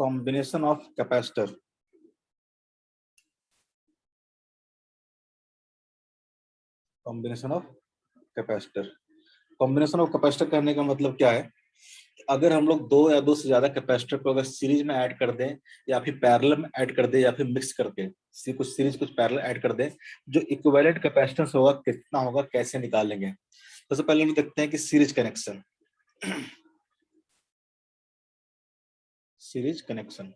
combination of capacitor. Combination of capacitor. Combination of capacitor करने का मतलब क्या है? अगर हम लोग दो या दो से ज्यादा कैपेसिटर को अगर सीरीज में ऐड कर दें या फिर पैरेलल में ऐड कर दें या फिर मिक्स करके कुछ सीरीज कुछ पैरेलल ऐड कर दें, जो इक्विवेलेंट कैपेसिटेंस होगा कितना होगा, कैसे निकालेंगे? सबसे पहले हम देखते हैं कि सीरीज कनेक्शन। सीरीज कनेक्शन,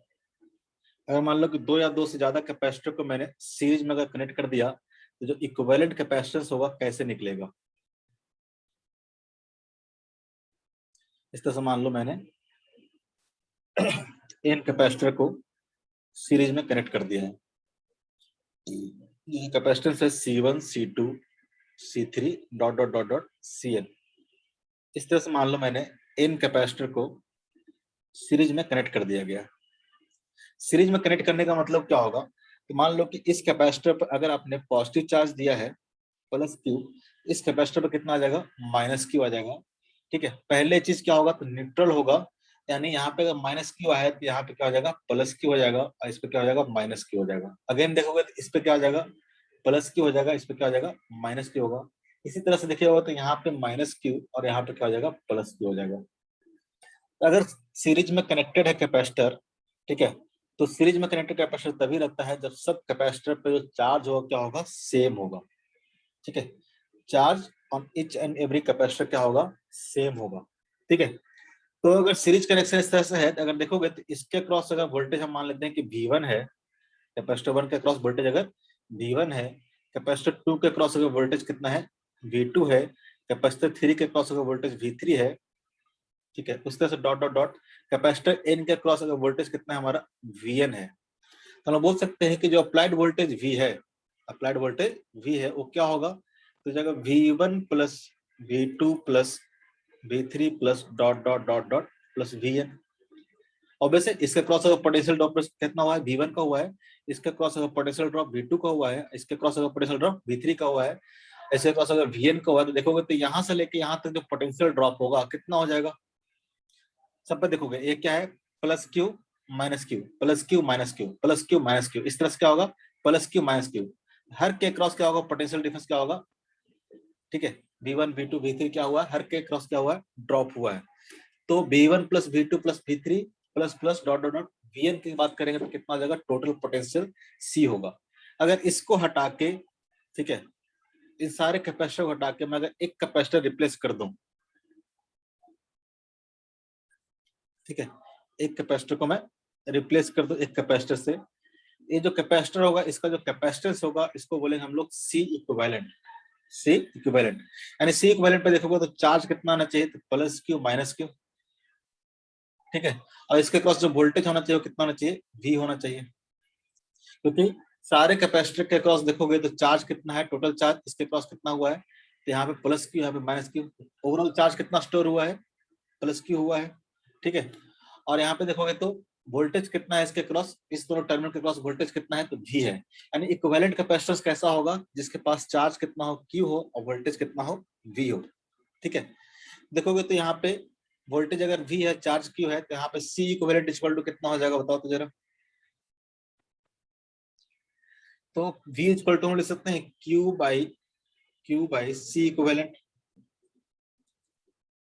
अगर मान लो कि दो या दो से ज्यादा कैपेसिटर को मैंने सीरीज में अगर कनेक्ट कर दिया तो जो इक्विवेलेंट कैपेसिटेंस होगा कैसे निकलेगा? इस तरह से मान लो मैंने एन कैपेसिटर को सीरीज में कनेक्ट कर दिया है। कैपेसिटेंस है C1, C2, C3 dot dot dot dot Cn। इस तरह से मान लो मैंने एन कैपेसिटर को सीरीज में कनेक्ट कर दिया गया। सीरीज में कनेक्ट करने का मतलब क्या होगा कि मान लो कि इस कैपेसिटर पर अगर आपने पॉजिटिव चार्ज दिया है प्लस क्यू, इस कैपेसिटर पर कितना आ जाएगा? माइनस क्यू आ जाएगा। ठीक है, पहले चीज क्या होगा तो न्यूट्रल होगा, यानी यहाँ पे अगर माइनस क्यू आया तो यहाँ पे क्या हो जाएगा? प्लस क्यू हो जाएगा, और इस पे क्या हो जाएगा? माइनस क्यू हो जाएगा। अगेन देखोगे तो इस पे क्या हो जाएगा? प्लस क्यू हो जाएगा, इस पे क्या हो जाएगा? माइनस क्यू होगा। इसी तरह से देखिएगा तो यहाँ पे माइनस क्यू और यहाँ पे क्या हो जाएगा? प्लस क्यू हो जाएगा। अगर सीरीज में कनेक्टेड है कैपेसिटर, ठीक है, तो सीरीज में कनेक्टेड कैपेसिटर तभी लगता है जब सब कैपेसिटर पे जो चार्ज होगा क्या होगा? सेम होगा। ठीक है, charge on each and every capacitor क्या होगा? सेम होगा। ठीक है, तो अगर सीरीज कनेक्शन इस तरह से है, अगर देखोगे तो इसके क्रॉस अगर वोल्टेज हम मान लेते हैं कि V1 है, कैपेसिटर 1 के क्रॉस वोल्टेज अगर V1 है, कैपेसिटर 2 के क्रॉस अगर वोल्टेज कितना है? V2 है, कैपेसिटर 3 के क्रॉस अगर वोल्टेज V3 है। ठीक है, उस तरह से dot dot dot capacitor N के क्रॉस अगर वोल्टेज कितना है? हमारा Vn है। तो हम बोल सकते हैं कि जो अप्लाइड वोल्टेज V है, अप्लाइड वोल्टेज V है, वो क्या होगा? तो जगह V1 plus V2 plus V3 plus dot dot dot dot plus Vn। और वैसे इसके क्रॉस अगर पोटेंशियल ड्रॉप कितना हुआ है? V1 का हुआ है। इसके क्रॉस अगर पोटेंशियल ड्रॉप V2 का हुआ है, इसके क्रॉस अगर पोटेंशियल ड्रॉप V3 का हुआ है, इसके क्रॉस अगर Vn का हुआ है, तो देखोगे तो यहाँ से लेके यहाँ तक जो पोटेंशियल ड्रॉप होगा कितना हो जाएगा? सब पे देखोगे ये क्या है? Plus Q minus Q, plus Q minus Q, plus Q minus Q. इस तरह से क्या होगा? Plus Q minus Q. हर के क्रॉस क्या होगा? पोटेंशियल डिफरेंस क्या होगा? ठीक है, V1 V2 V3 क्या हुआ है? हर के क्रॉस क्या हुआ है? ड्रॉप हुआ है। तो V1 plus V2 plus V3 plus plus dot dot dot Vn की बात करेंगे तो कितना आ जाएगा? टोटल पोटेंशियल C होगा। अगर इसको हटा के, ठीक है, इन सारे कैपेसिटर को हटा के मैं अगर एक कैपेसिटर रिप्लेस कर दूं, ठीक है, एक कैपेसिटर को मैं रिप्लेस कर दूं एक कैपेसिटर से, ये जो कैपेसिटर होगा इसका जो कैपेसिटेंस होगा इसको बोलेंगे हम लोग C इक्विवेलेंट। C इक्विवेलेंट यानी C इक्विवेलेंट पे देखोगे तो चार्ज कितना आना चाहिए? तो प्लस क्यू माइनस क्यू। ठीक है, और इसके क्रॉस जो वोल्टेज होना चाहिए कितना होना चाहिए? V होना चाहिए। क्योंकि सारे कैपेसिटर के क्रॉस देखोगे तो चार्ज कितना है? टोटल चार्ज इसके क्रॉस कितना हुआ है? तो यहाँ पे प्लस क्यू, यहाँ पे माइनस क्यू। ओवरऑल चार्ज कितना स्टोर हुआ है? प्लस क्यू हुआ है। ठीक है, और यहाँ पे देखोगे तो वोल्टेज कितना है इसके क्रॉस? इस दोनों टर्मिनल के क्रॉस वोल्टेज कितना है? तो V है। यानी इक्विवेलेंट कैपेसिटेंस कैसा होगा? जिसके पास चार्ज कितना हो? Q हो, और वोल्टेज कितना हो? V हो। ठीक है, देखोगे तो यहाँ पे वोल्टेज अगर V है, चार्ज Q है, तो यहाँ पे C इक्विवेलेंट इक्वल टू कितना हो जाएगा? बताओ तो जरा। तो V इक्वल टू हम लिख सकते हैं Q by C equivalent.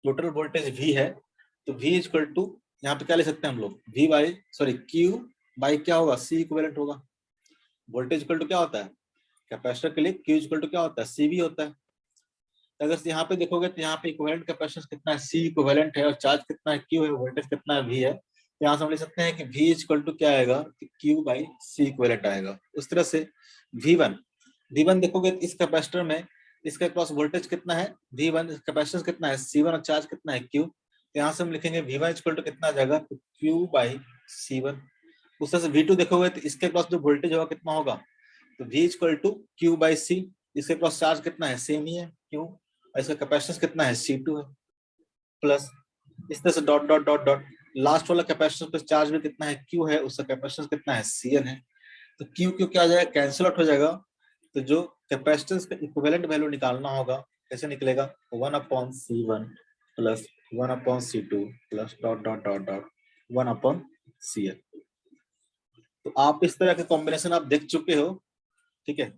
Total voltage V है तो V इक्वल टू यहाँ पे क्या ले सकते हैं हम लोग? V बाई Q बाई क्या होगा? C इक्विवेलेंट होगा। वोल्टेज इक्वल टू क्या होता है? कैपेसिटर के लिए Q इक्वल टू क्या होता है? C भी होता है। अगर यहाँ पे देखोगे तो यहाँ पे इक्विवेलेंट कैपेसिटेंस कितना है? C इक्विवेलेंट है, और चार्ज कितना है? Q है, वोल्टेज कितना है? V है। तो यहाँ से हम लिख सकते हैं कि V इक्वल टू क्या आएगा? Q बाई C इक्विवेलेंट आएगा। उस तरह से V1 देखोगे तो इस कैपेसिटर में इसके क्रॉस वोल्टेज कितना है? V1, कैपेसिटेंस कितना है? C1, और चार्ज कितना है? Q। तो यहाँ से हम लिखेंगे V1 इक्वल टू कितना आ जाएगा? तो Q बाई C1। उस तरह से V2 देखोगे तो इसके क्रॉस जो वोल्टेज होगा कितना होगा? तो V equal to Q by C। इसके क्रॉस चार्ज कितना है? सेम ही है, Q, और इसका कैपेसिटेंस कितना है? C2 है। प्लस इस तरह से dot dot dot dot last वाला कैपेसिटेंस पे चार्ज भी कितना है? Q है, उसका कैपेसिटेंस कितना है? Cn है। तो Q क्या आ जाएगा? कैंसिल आउट हो जाएगा। तो जो कैपेसिटेंस का इक्विवेलेंट वैल्यू निकालना होगा कैसे निकलेगा? 1/C1 plus 1/C2 plus dot dot dot dot 1/C Cl। तो आप इस तरह के कॉम्बिनेशन आप देख चुके हो, ठीक है।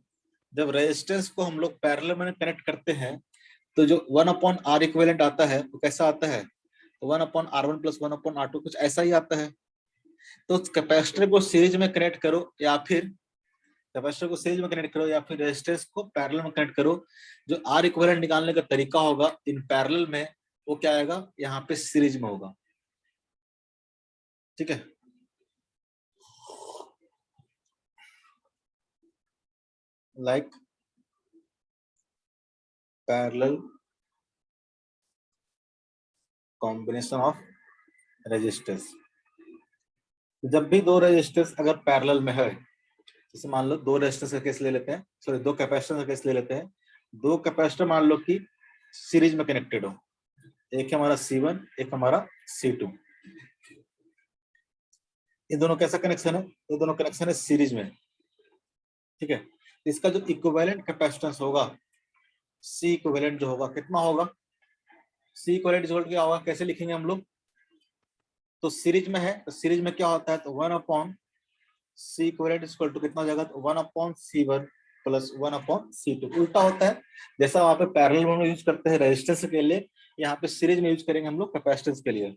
जब रेजिस्टेंस को हम लोग पैरेलल में कनेक्ट करते हैं तो जो 1/R इक्विवेलेंट आता है वो कैसा आता है, तो 1/R1 + 1/R2 कुछ ऐसा ही आता है। तो कैपेसिटर को सीरीज में कनेक्ट करो या फिर कैपेसिटर को सीरीज में कनेक्ट करो या फिर रेजिस्टेंस को पैरेलल में कनेक्ट करो, जो आर इक्विवेलेंट निकालने का तरीका होगा इन पैरेलल में, वो क्या आएगा, यहाँ पे सीरीज में होगा, ठीक है। Like parallel combination of resistance. जब भी दो रेजिस्टेंस अगर पैरेलल में है, जैसे मान लो दो रेजिस्टेंस का केस ले लेते हैं, सॉरी दो कैपेसिटर का केस ले लेते हैं, दो कैपेसिटर मान लो कि सीरीज में कनेक्टेड हो, एक है हमारा C1 एक हमारा C2, ये दोनों कैसा कनेक्शन है, ये दोनों कनेक्शन है सीरीज में, ठीक है। इसका जो इक्विवेलेंट कैपेसिटेंस होगा, C इक्विवेलेंट जो होगा कितना होगा, C इक्विवेलेंट क्या होगा, कैसे लिखेंगे हम लोग, तो सीरीज में है तो सीरीज में क्या होता है, तो 1/C इक्विवेलेंट इक्वल टू कितना हो जाएगा, तो 1/C1 + 1/C2 उल्टा होता है। जैसा वहां पे पैरेलल में यूज करते हैं रेजिस्टेंस के लिए, यहाँ पे सीरीज में यूज करेंगे हम लोग कैपेसिटेंस के लिए।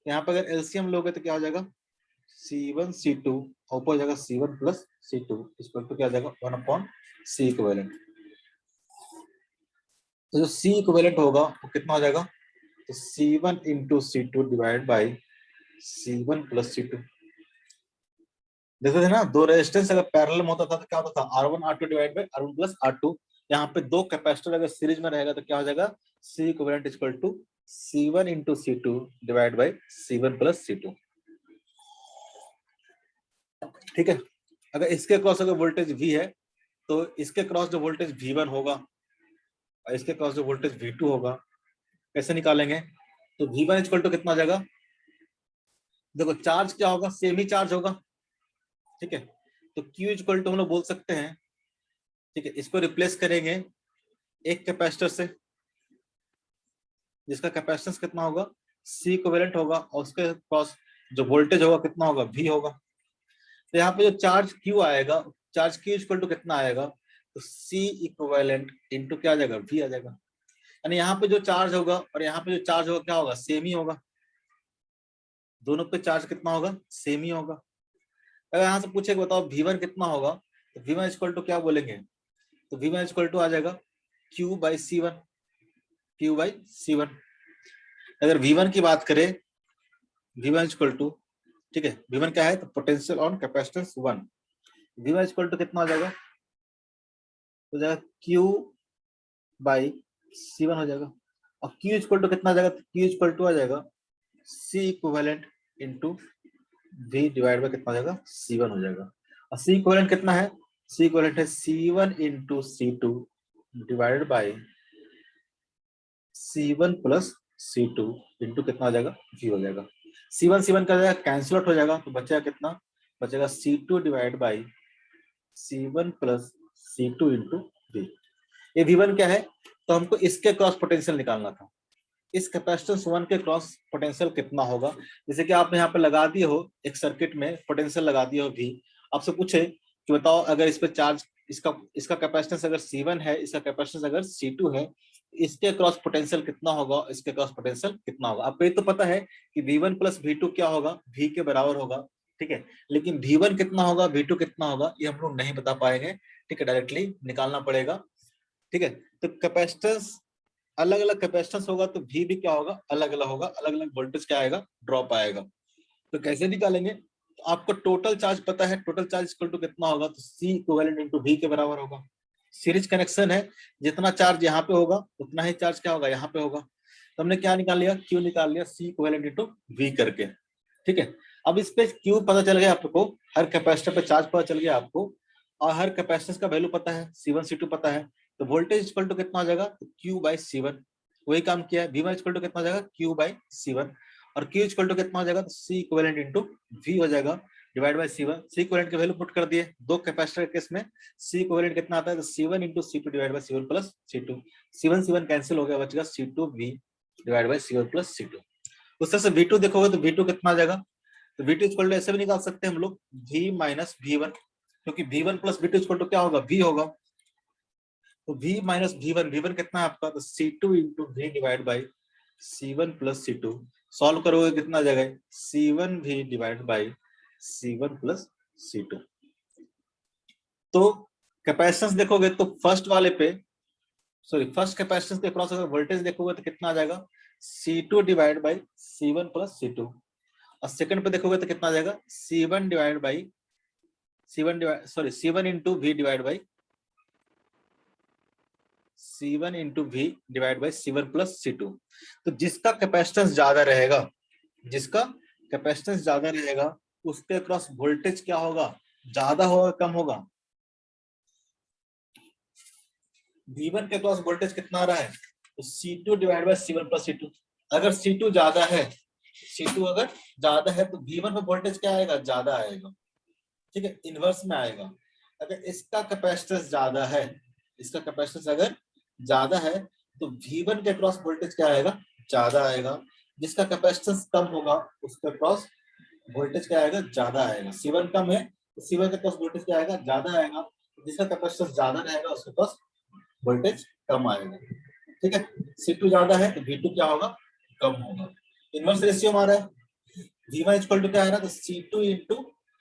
यहाँ पे अगर एलसीएम लोगे तो क्या हो जाएगा, C1 C2 ऊपर हो जाएगा C1 + C2 इक्वल टू क्या हो जाएगा 1/C इक्विवेलेंट। तो जो C इक्विवेलेंट होगा वो कितना हो जाएगा, तो C1 × C2 divide by C1 + C2। देखते थे ना, दो रेजिस्टेंस अगर पैरेलल में होता था तो क्या होता था, R1 R2 divide by R1 + R2। यहाँ पे दो कैपेसिटर अगर सीरीज में रहेगा तो क्या हो जाएगा, C equivalent equal to C1 × C2 divide by C1 + C2, ठीक है। अगर इसके क्रॉस अगर वोल्टेज V है तो इसके क्रॉस जो वोल्टेज V1 होगा और इसके क्रॉस जो वोल्टेज V2 होगा, कैसे निकालेंगे, तो V1 इक्वल टू कितना हो जाएगा, देखो चार्ज क्या होगा, सेम ही चार्ज होगा, ठीक है। तो Q इक्वल टू हम लोग बोल सकते हैं, ठीक है, इसको रिप्लेस करेंगे एक कैपेसिटर से जिसका कैपेसिटेंस कितना होगा, C इक्विवेलेंट होगा और उसके क्रॉस जो वोल्टेज होगा कितना होगा, V होगा। तो यहाँ पे जो चार्ज Q आएगा, चार्ज Q इक्वल टू कितना आएगा, तो C इक्विवेलेंट इंटू क्या आ जाएगा, V आ जाएगा। यानी यहाँ पे जो चार्ज होगा और यहाँ पे जो चार्ज होगा क्या होगा, सेम ही होगा, दोनों पे चार्ज कितना होगा, सेम ही होगा। अगर यहाँ से पूछे बताओ V1 कितना होगा, तो V1 इक्वल टू क्या बोलेंगे, तो V1 इक्वल टू आ जाएगा Q/C1, Q/C1। अगर V1 की बात करें, V1 इक्वल टू, ठीक है, V1 क्या है, तो potential on capacitance 1, V1 equal to कितना हो जाएगा, हो जाएगा Q/C1 हो जाएगा। और Q इक्वल टू कितना आ जाएगा, Q इक्वल टू आ जाएगा C equivalent into V divide by कितना हो जाएगा, C1 हो जाएगा। और C इक्विवेलेंट कितना है, C इक्विवेलेंट है C1 × C2 divided by C1 + C2 into कितना हो जाएगा, V हो जाएगा। C1 C1 का जाएगा कैंसिल आउट हो जाएगा, तो बचेगा कितना, बचेगा C2 divide by C1 + C2 into V। ये V1 क्या है, तो हमको इसके क्रॉस पोटेंशियल निकालना था, इस कैपेसिटेंस 1 के क्रॉस पोटेंशियल कितना होगा। जैसे कि आपने यहाँ पे लगा दिए हो एक सर्किट में पोटेंशियल लगा दिए हो V, आपसे पूछे कि बताओ अगर इस पे चार्ज इसका कैपेसिटेंस अगर C1 है, इसका कैपेसिटेंस अगर C2 है, इसके क्रॉस पोटेंशियल कितना होगा, इसके क्रॉस पोटेंशियल कितना होगा। आपको ये तो पता है कि V1 + V2 क्या होगा, V के बराबर होगा, ठीक है, लेकिन V1 कितना होगा, V2 कितना होगा, ये हम लोग नहीं बता पाएंगे, ठीक है, डायरेक्टली निकालना पड़ेगा, ठीक है। तो कैपेसिटेंस अलग अलग कैपेसिटेंस होगा तो V भी क्या होगा, अलग अलग होगा, अलग अलग वोल्टेज क्या आएगा, ड्रॉप आएगा। तो कैसे निकालेंगे, तो आपको टोटल चार्ज पता है, टोटल चार्ज इक्वल टू कितना होगा, तो C इक्विवेलेंट इंटू V के बराबर होगा। सीरीज कनेक्शन है, जितना चार्ज यहाँ पे होगा उतना ही चार्ज क्या होगा, यहाँ पे होगा। तो हमने क्या निकाल लिया, Q निकाल लिया C इक्विवेलेंट इंटू V करके, ठीक है। अब इस पे Q पता चल गया आपको, हर कैपेसिटर पे चार्ज पता चल गया आपको, और हर कैपेसिटेंस का वैल्यू पता है, C1 C2 पता है, तो वोल्टेज इक्वल टू कितना हो जाएगा, तो Q/C1। वही काम किया है, V1 इक्वल टू कितना हो जाएगा, Q/C1, और Q इक्वल टू कितना हो जाएगा, तो C इक्विवेलेंट इंटू V हो जाएगा divide by C1। C equivalent के वैल्यू पुट कर दिए, दो कैपेसिटर के केस में C इक्विवेलेंट कितना आता है, तो C1 × C2 divide by C1 + C2। C1 C1 cancel हो गया, बचेगा C2V divide by C1 + C2। उस तरह से V2 देखोगे तो V2 कितना आ जाएगा, तो V2 इक्वल टू ऐसे भी निकाल सकते हैं हम लोग V माइनस V1, क्योंकि V1 plus V2 equal to क्या होगा, V होगा। तो V माइनस V1, V1 कितना है आपका, तो C2 into V divide by C1 plus C2। Solve करोगे कितना आ जाएगा, C1V divide by C1 plus C2। तो कैपेसिटेंस देखोगे तो फर्स्ट वाले पे, सॉरी फर्स्ट कैपेसिटेंस के क्रॉस अगर वोल्टेज देखोगे तो कितना आ जाएगा, C2 divide by C1 plus C2। और सेकंड पे देखोगे तो कितना आ जाएगा, C1 divide by C1 into V divide by C1 into V divide by C1 plus C2। तो जिसका कैपेसिटेंस ज्यादा रहेगा, जिसका कैपेसिटेंस ज्यादा रहेगा उसके क्रॉस वोल्टेज क्या होगा, ज्यादा होगा कम होगा। V1 के क्रॉस वोल्टेज कितना आ रहा है, तो C2 divide by C1 plus C2। अगर C2 ज्यादा है, C2 अगर ज्यादा है तो V1 पे वोल्टेज क्या आएगा, ज्यादा आएगा, ठीक है, इनवर्स में आएगा। अगर इसका कैपेसिटेंस ज्यादा है, इसका कैपेसिटेंस अगर ज्यादा है तो V1 के क्रॉस वोल्टेज क्या आएगा, ज्यादा आएगा। जिसका कैपेसिटेंस कम होगा उसके क्रॉस वोल्टेज क्या आएगा, ज्यादा आएगा। C1 कम है तो C1 के क्रॉस वोल्टेज क्या आएगा, ज्यादा आएगा। जिसका कैपेसिटेंस ज्यादा रहेगा उसके क्रॉस वोल्टेज कम आएगा, ठीक है। C2 ज्यादा है तो V2 क्या होगा, कम होगा। इनवर्स रेशियो हमारा है, V1 इक्वल टू क्या आ रहा है, तो C2 into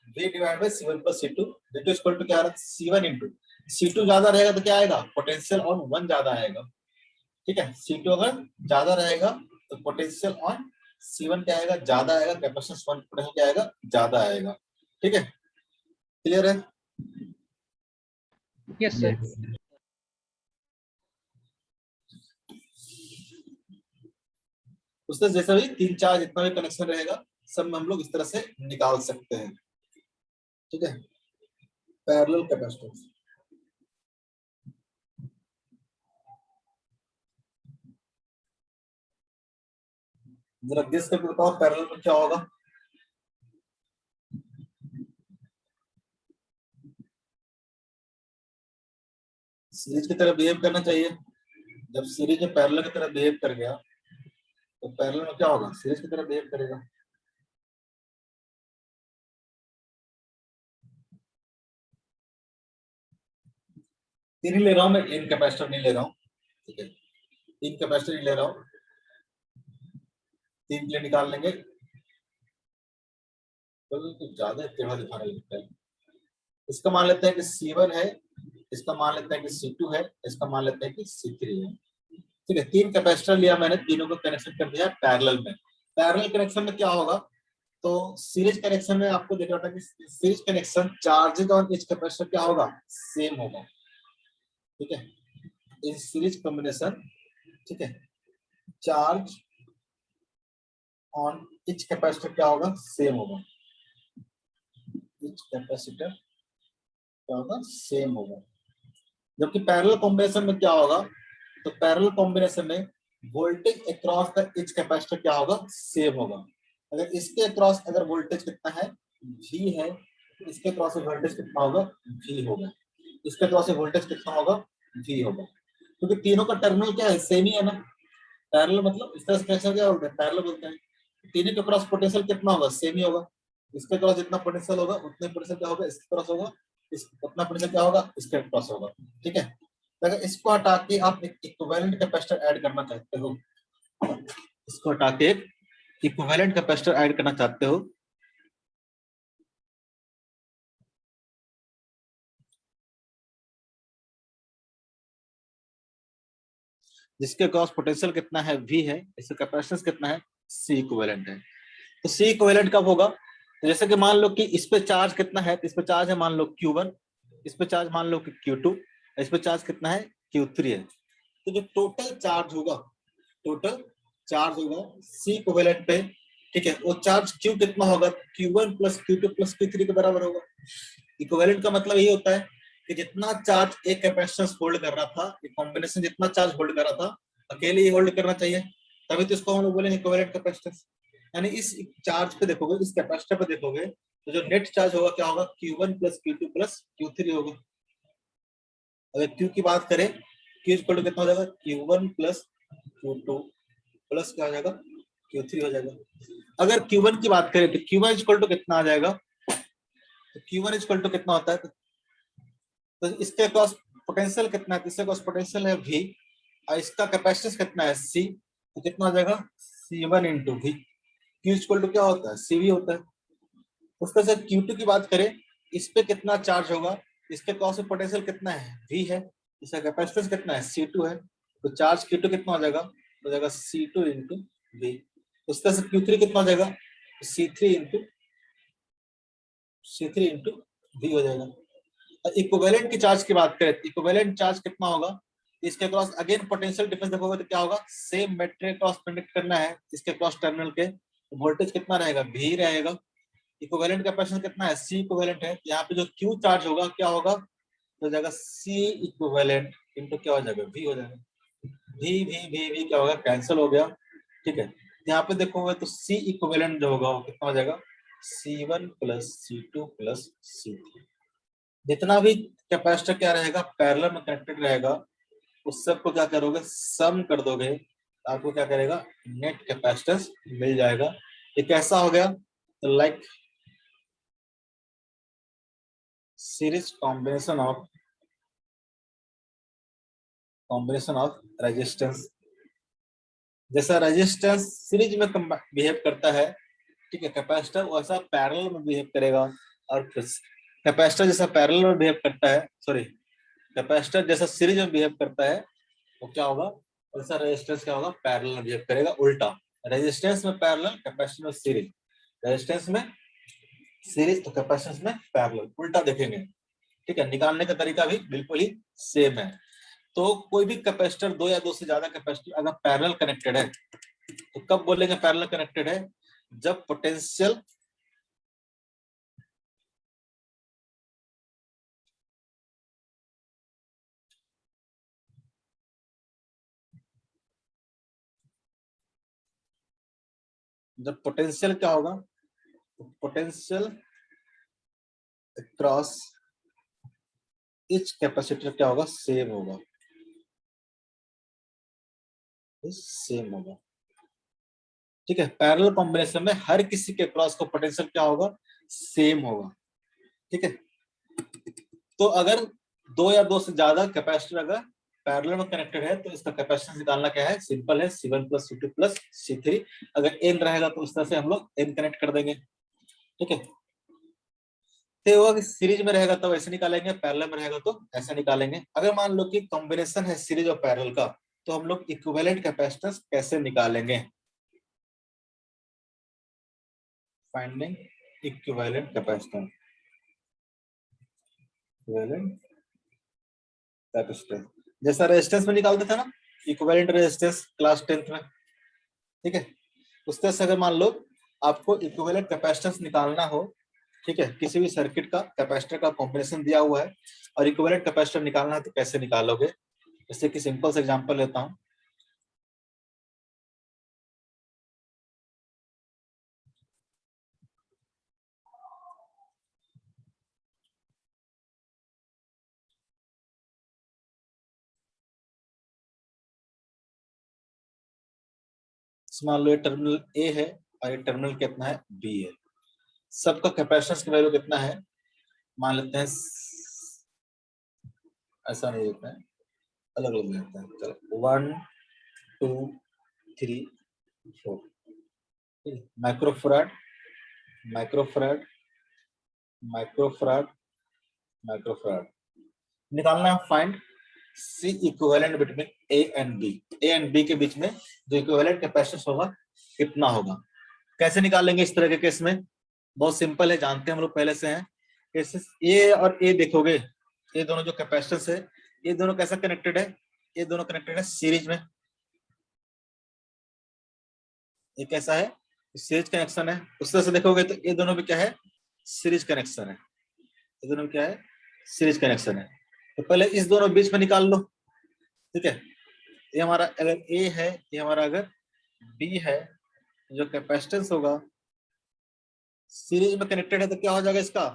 V divide by C1 plus C2। V2 equal to क्या आ रहा है, C1 इंटू C2 ज्यादा रहेगा तो क्या आएगा, पोटेंशियल ऑन 1 ज्यादा आएगा, ठीक है। C2 अगर ज्यादा रहेगा तो पोटेंशियल ऑन C1 क्या आएगा, ज्यादा आएगा। कैपेसिटेंस 1 पोटेंशियल क्या आएगा, ज्यादा आएगा, ठीक है। क्लियर है? Yes sir. उससे जैसा भी 3-4 जितना भी कनेक्शन रहेगा सब में हम लोग इस तरह से निकाल सकते हैं, ठीक है। पैरेलल कैपेसिटेंस, जरा गेस करके बताओ पैरेलल में क्या होगा। सीरीज की तरह बिहेव करना चाहिए। जब सीरीज में पैरेलल की तरह बिहेव कर गया तो पैरेलल में क्या होगा, सीरीज की तरह बिहेव करेगा। तीन ही ले रहा हूं मैं, इन कैपेसिटर नहीं ले रहा हूं, ठीक है। तीन कैपेसिटर नहीं ले रहा हूं, तीन के लिए निकाल लेंगे। तो कुछ ज्यादा टेढ़ा दिखाने लगता है। इसका मान लेते हैं कि C1 है, इसका मान लेते हैं कि C2 है, इसका मान लेते हैं कि C3 है, ठीक है। तीन कैपेसिटर लिया मैंने, तीनों को कनेक्शन कर दिया पैरेलल में। पैरेलल कनेक्शन में क्या होगा, तो सीरीज कनेक्शन में आपको देखा था कि series connection charges on each capacitor क्या होगा, सेम होगा, ठीक है। इन सीरीज कॉम्बिनेशन, ठीक है, चार्ज ऑन ईच कैपेसिटर क्या होगा, सेम होगा। ईच कैपेसिटर क्या होगा, सेम होगा। जबकि पैरेलल कॉम्बिनेशन में क्या होगा, तो पैरेलल कॉम्बिनेशन में voltage across the each capacitor क्या होगा, सेम होगा। अगर इसके अक्रॉस अगर वोल्टेज कितना है, V है, तो इसके अक्रॉस से वोल्टेज कितना होगा, V होगा। इसके अक्रॉस से वोल्टेज कितना होगा, V होगा, क्योंकि तीनों का टर्मिनल क्या है, सेम ही है ना। पैरेलल मतलब इस तरह से कनेक्शन क्या बोलते हैं, पैरेलल बोलते हैं। तीनों के क्रॉस पोटेंशियल कितना होगा, सेम ही होगा। इसके क्रॉस जितना पोटेंशियल होगा उतने पोटेंशियल क्या होगा, इसके क्रॉस होगा, इस उतना पोटेंशियल क्या होगा, इसके क्रॉस होगा, ठीक है। तो अगर इसको हटा के आप एक इक्विवेलेंट कैपेसिटर ऐड करना चाहते हो, इसको हटा के एक इक्विवेलेंट कैपेसिटर ऐड करना चाहते हो, जिसके क्रॉस पोटेंशियल कितना है, V है, इसका कैपेसिटेंस कितना है, C इक्विवेलेंट है। तो C इक्विवेलेंट कब होगा, तो जैसे कि मान लो कि इस पे चार्ज कितना है, तो इस पे चार्ज है मान लो Q1, इस पे चार्ज मान लो कि Q2, इस पे चार्ज कितना है, Q3 है। तो जो टोटल चार्ज होगा, टोटल चार्ज होगा C इक्विवेलेंट पे, ठीक है, वो चार्ज Q कितना होगा, Q1 plus Q2 plus Q3 के बराबर होगा। इक्विवेलेंट का मतलब यही होता है कि जितना चार्ज एक कैपेसिटेंस होल्ड कर रहा था, एक कॉम्बिनेशन जितना चार्ज होल्ड कर रहा था, अकेले ही होल्ड करना चाहिए, तभी तो इसको हम लोग बोलेंगे इक्विवेलेंट कैपेसिटेंस। यानी इस चार्ज पे देखोगे, इस कैपेसिटर पे देखोगे, तो जो नेट चार्ज होगा क्या होगा, Q1 plus Q2 plus Q3 होगा। अगर Q की बात करें, Q इक्वल टू कितना हो जाएगा, Q1 प्लस Q2 प्लस क्या हो जाएगा Q3 हो जाएगा। अगर Q1 की बात करें तो Q1 इक्वल टू कितना आ जाएगा, तो Q1 इक्वल टू कितना होता है, तो इसके क्रॉस पोटेंशियल कितना है, इसके क्रॉस पोटेंशियल है V और इसका कैपेसिटेंस कितना है C, तो कितना हो जाएगा C1 into V। Q equal to क्या होता है, CV होता है। उस तरह से Q2 की बात करें, इस पे कितना चार्ज होगा, इसके क्रॉस में पोटेंशियल कितना है V है, इसका कैपेसिटेंस कितना है C2 है, तो चार्ज Q2 कितना हो जाएगा C2 इंटू V। उस तरह से Q3 कितना हो जाएगा C3 इंटू V हो जाएगा। इक्विवेलेंट की चार्ज की बात करें, इक्विवेलेंट चार्ज कितना होगा, इसके क्रॉस अगेन पोटेंशियल डिफरेंस देखोगे तो क्या होगा, सेम मेटेरियल क्रॉस कंडक्ट करना है इसके क्रॉस टर्मिनल के, वोल्टेज कितना रहेगा V रहेगा। इक्विवेलेंट कैपेसिटेंस कितना है C इक्विवेलेंट है, यहाँ पे जो Q चार्ज होगा क्या होगा, तो जाएगा C इक्विवेलेंट इनटू क्या हो जाएगा V हो जाएगा। V क्या होगा, कैंसिल हो गया। ठीक है, यहाँ पे देखोगे तो C इक्विवेलेंट जो होगा वो कितना हो जाएगा C1 plus C2 plus C3। जितना भी कैपेसिटर क्या रहेगा पैरेलल में कनेक्टेड रहेगा, उस सबको क्या करोगे सम कर दोगे, आपको क्या करेगा नेट कैपेसिटेंस मिल जाएगा। ये कैसा हो गया, तो like series combination of resistance. जैसा रेजिस्टेंस सीरीज में बिहेव करता है, ठीक है, कैपेसिटर वैसा पैरेलल में बिहेव करेगा। और कैपेसिटर जैसा पैरेलल में बिहेव करता है, सॉरी कैपेसिटर जैसा सीरीज में बिहेव करता है, वो क्या होगा वैसा रेजिस्टेंस क्या होगा पैरेलल में बिहेव करेगा, उल्टा। रेजिस्टेंस में पैरेलल, कैपेसिटर में सीरीज, रेजिस्टेंस में सीरीज तो कैपेसिटेंस में पैरेलल, उल्टा देखेंगे। ठीक है, निकालने का तरीका भी बिल्कुल ही सेम है। तो कोई भी कैपेसिटर, दो या दो से ज्यादा कैपेसिटर अगर पैरेलल कनेक्टेड है, तो कब बोलेंगे पैरेलल कनेक्टेड है, जब पोटेंशियल क्या होगा, पोटेंशियल क्रॉस इच कैपेसिटर क्या होगा सेम होगा, सेम होगा। ठीक है, पैरेलल कॉम्बिनेशन में हर किसी के क्रॉस को पोटेंशियल क्या होगा सेम होगा। ठीक है, तो अगर दो या दो से ज्यादा कैपेसिटर अगर पैरेलल में कनेक्टेड है, तो इसका कैपेसिटेंस निकालना क्या है, सिंपल है C1 plus C2 plus C3। अगर n रहेगा तो उस तरह से हम लोग n कनेक्ट कर देंगे। ठीक है, तो होगा कि सीरीज में रहेगा तो ऐसे निकालेंगे, पैरेलल में रहेगा तो ऐसा निकालेंगे। अगर मान लो कि कॉम्बिनेशन है सीरीज और पैरेलल का, तो हम लोग इक्विवेलेंट कैपेसिटेंस कैसे निकालेंगे, finding equivalent capacitance, equivalent capacitance जैसा रेजिस्टेंस में निकालते थे ना, इक्विवेलेंट रेजिस्टेंस क्लास 10th में। ठीक है, उस तरह से अगर मान लो आपको इक्विवेलेंट कैपेसिटेंस निकालना हो, ठीक है, किसी भी सर्किट का कैपेसिटर का कॉम्बिनेशन दिया हुआ है और इक्विवेलेंट कैपेसिटर निकालना है, तो कैसे निकालोगे, जैसे कि सिंपल से एग्जांपल लेता हूं। मान लो ये टर्मिनल ए है और ये टर्मिनल कितना है बी है, सबका कैपेसिटेंस की वैल्यू कितना है, मान लेते हैं ऐसा नहीं लेते हैं, अलग अलग लेते हैं, चलो 1 2 3 4, माइक्रोफराड माइक्रोफराड माइक्रोफराड माइक्रोफराड निकालना है, find C equivalent between A and B के बीच में जो इक्विवेलेंट कैपेसिटेंस होगा कितना होगा। कैसे निकालेंगे इस तरह के केस में, बहुत सिंपल है, जानते हैं हम लोग पहले से हैं। केसेस ए और ए देखोगे, ये दोनों जो कैपेसिटेंस है, ये दोनों कैसा कनेक्टेड है, ये दोनों कनेक्टेड है सीरीज में। ये कैसा है, सीरीज कनेक्शन है। उस तरह से देखोगे तो ये दोनों भी क्या है, सीरीज कनेक्शन है। ये दोनों क्या है, सीरीज कनेक्शन है। तो पहले इस दोनों बीच में निकाल लो। ठीक है, ये हमारा अगर ए है, ये हमारा अगर बी है, जो कैपेसिटेंस होगा सीरीज में कनेक्टेड है, तो क्या हो जाएगा, इसका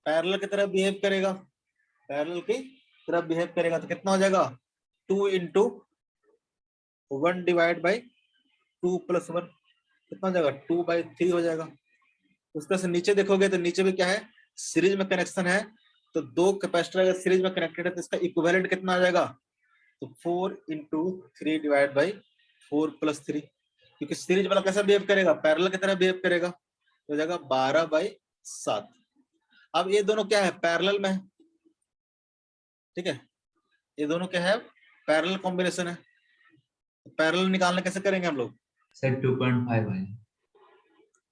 पैरेलल की तरह बिहेव करेगा, पैरेलल की तरफ बिहेव करेगा, तो कितना हो जाएगा 2 इंटू 1 डिवाइड बाई 2+1 कितना हो जाएगा 2/3 हो जाएगा। उस तरह से नीचे देखोगे तो नीचे भी क्या है, सीरीज में कनेक्शन है, तो दो कैपेसिटर अगर सीरीज में कनेक्टेड है तो इसका इक्विवेलेंट कितना आ जाएगा, तो 4 × 3 डिवाइड बाई 4 + 3, क्योंकि सीरीज वाला कैसा बिहेव करेगा, पैरेलल की तरह बिहेव करेगा, तो हो जाएगा 12/7। अब ये दोनों क्या है, पैरेलल में है, ठीक है, ये दोनों क्या है, पैरेलल कॉम्बिनेशन है। पैरेलल निकालना कैसे करेंगे हम लोग, सर 2.5 है।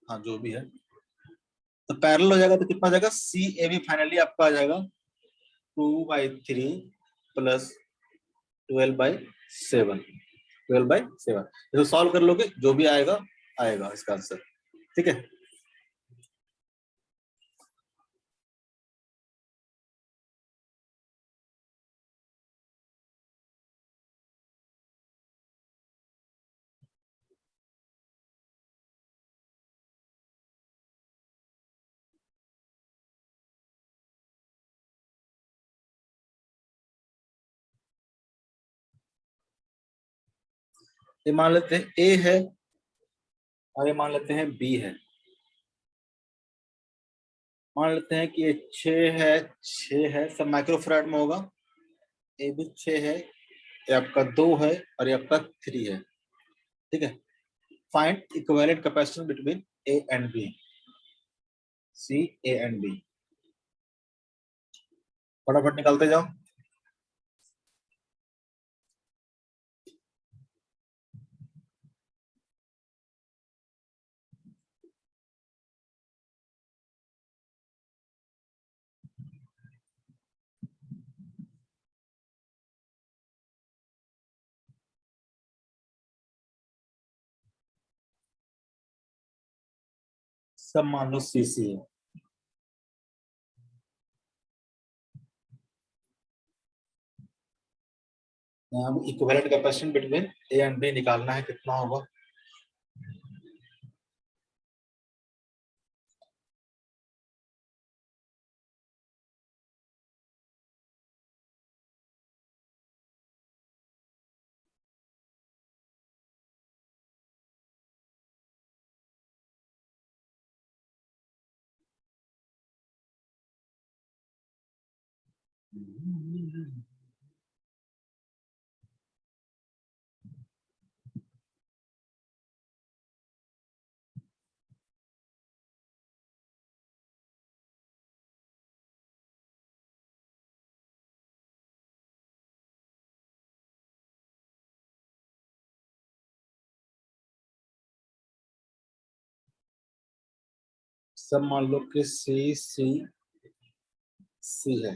हाँ जो भी है, तो पैरेलल हो जाएगा तो कितना हो जाएगा, CAB फाइनली आपका आ जाएगा 2/3 + 12/7, 12/7। इसको सॉल्व कर लोगे जो भी आएगा आएगा इसका आंसर, ठीक है। ये मान लेते हैं A है और ये मान लेते हैं B है। मान लेते हैं कि ये 6 है, सब माइक्रोफैराड में होगा। ए भी 6 है, ये आपका 2 है और ये आपका 3 है, ठीक है। Find equivalent capacitance between A and B, A and B। फटाफट निकालते जाओ। सब मान लो CC है। यहाँ equivalent capacitance between A and B निकालना है, कितना होगा, सब मान लो कि C है।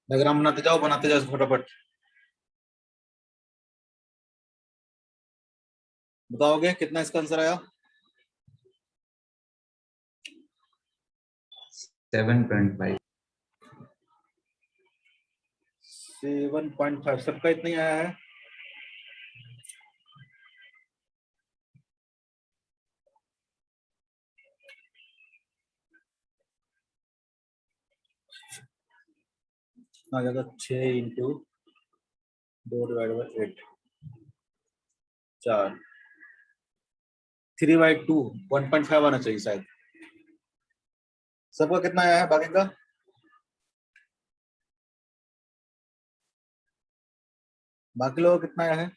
डायग्राम बनाते जाओ फटाफट। बताओगे कितना इसका आंसर आया, 7.5। 7.5 सबका इतना ही आया है। आ जाएगा 6 × 2/8, 4, 3/2, 1.5 आना चाहिए शायद। सबका कितना आया है बाकी का, बाकी लोगों का कितना आया है,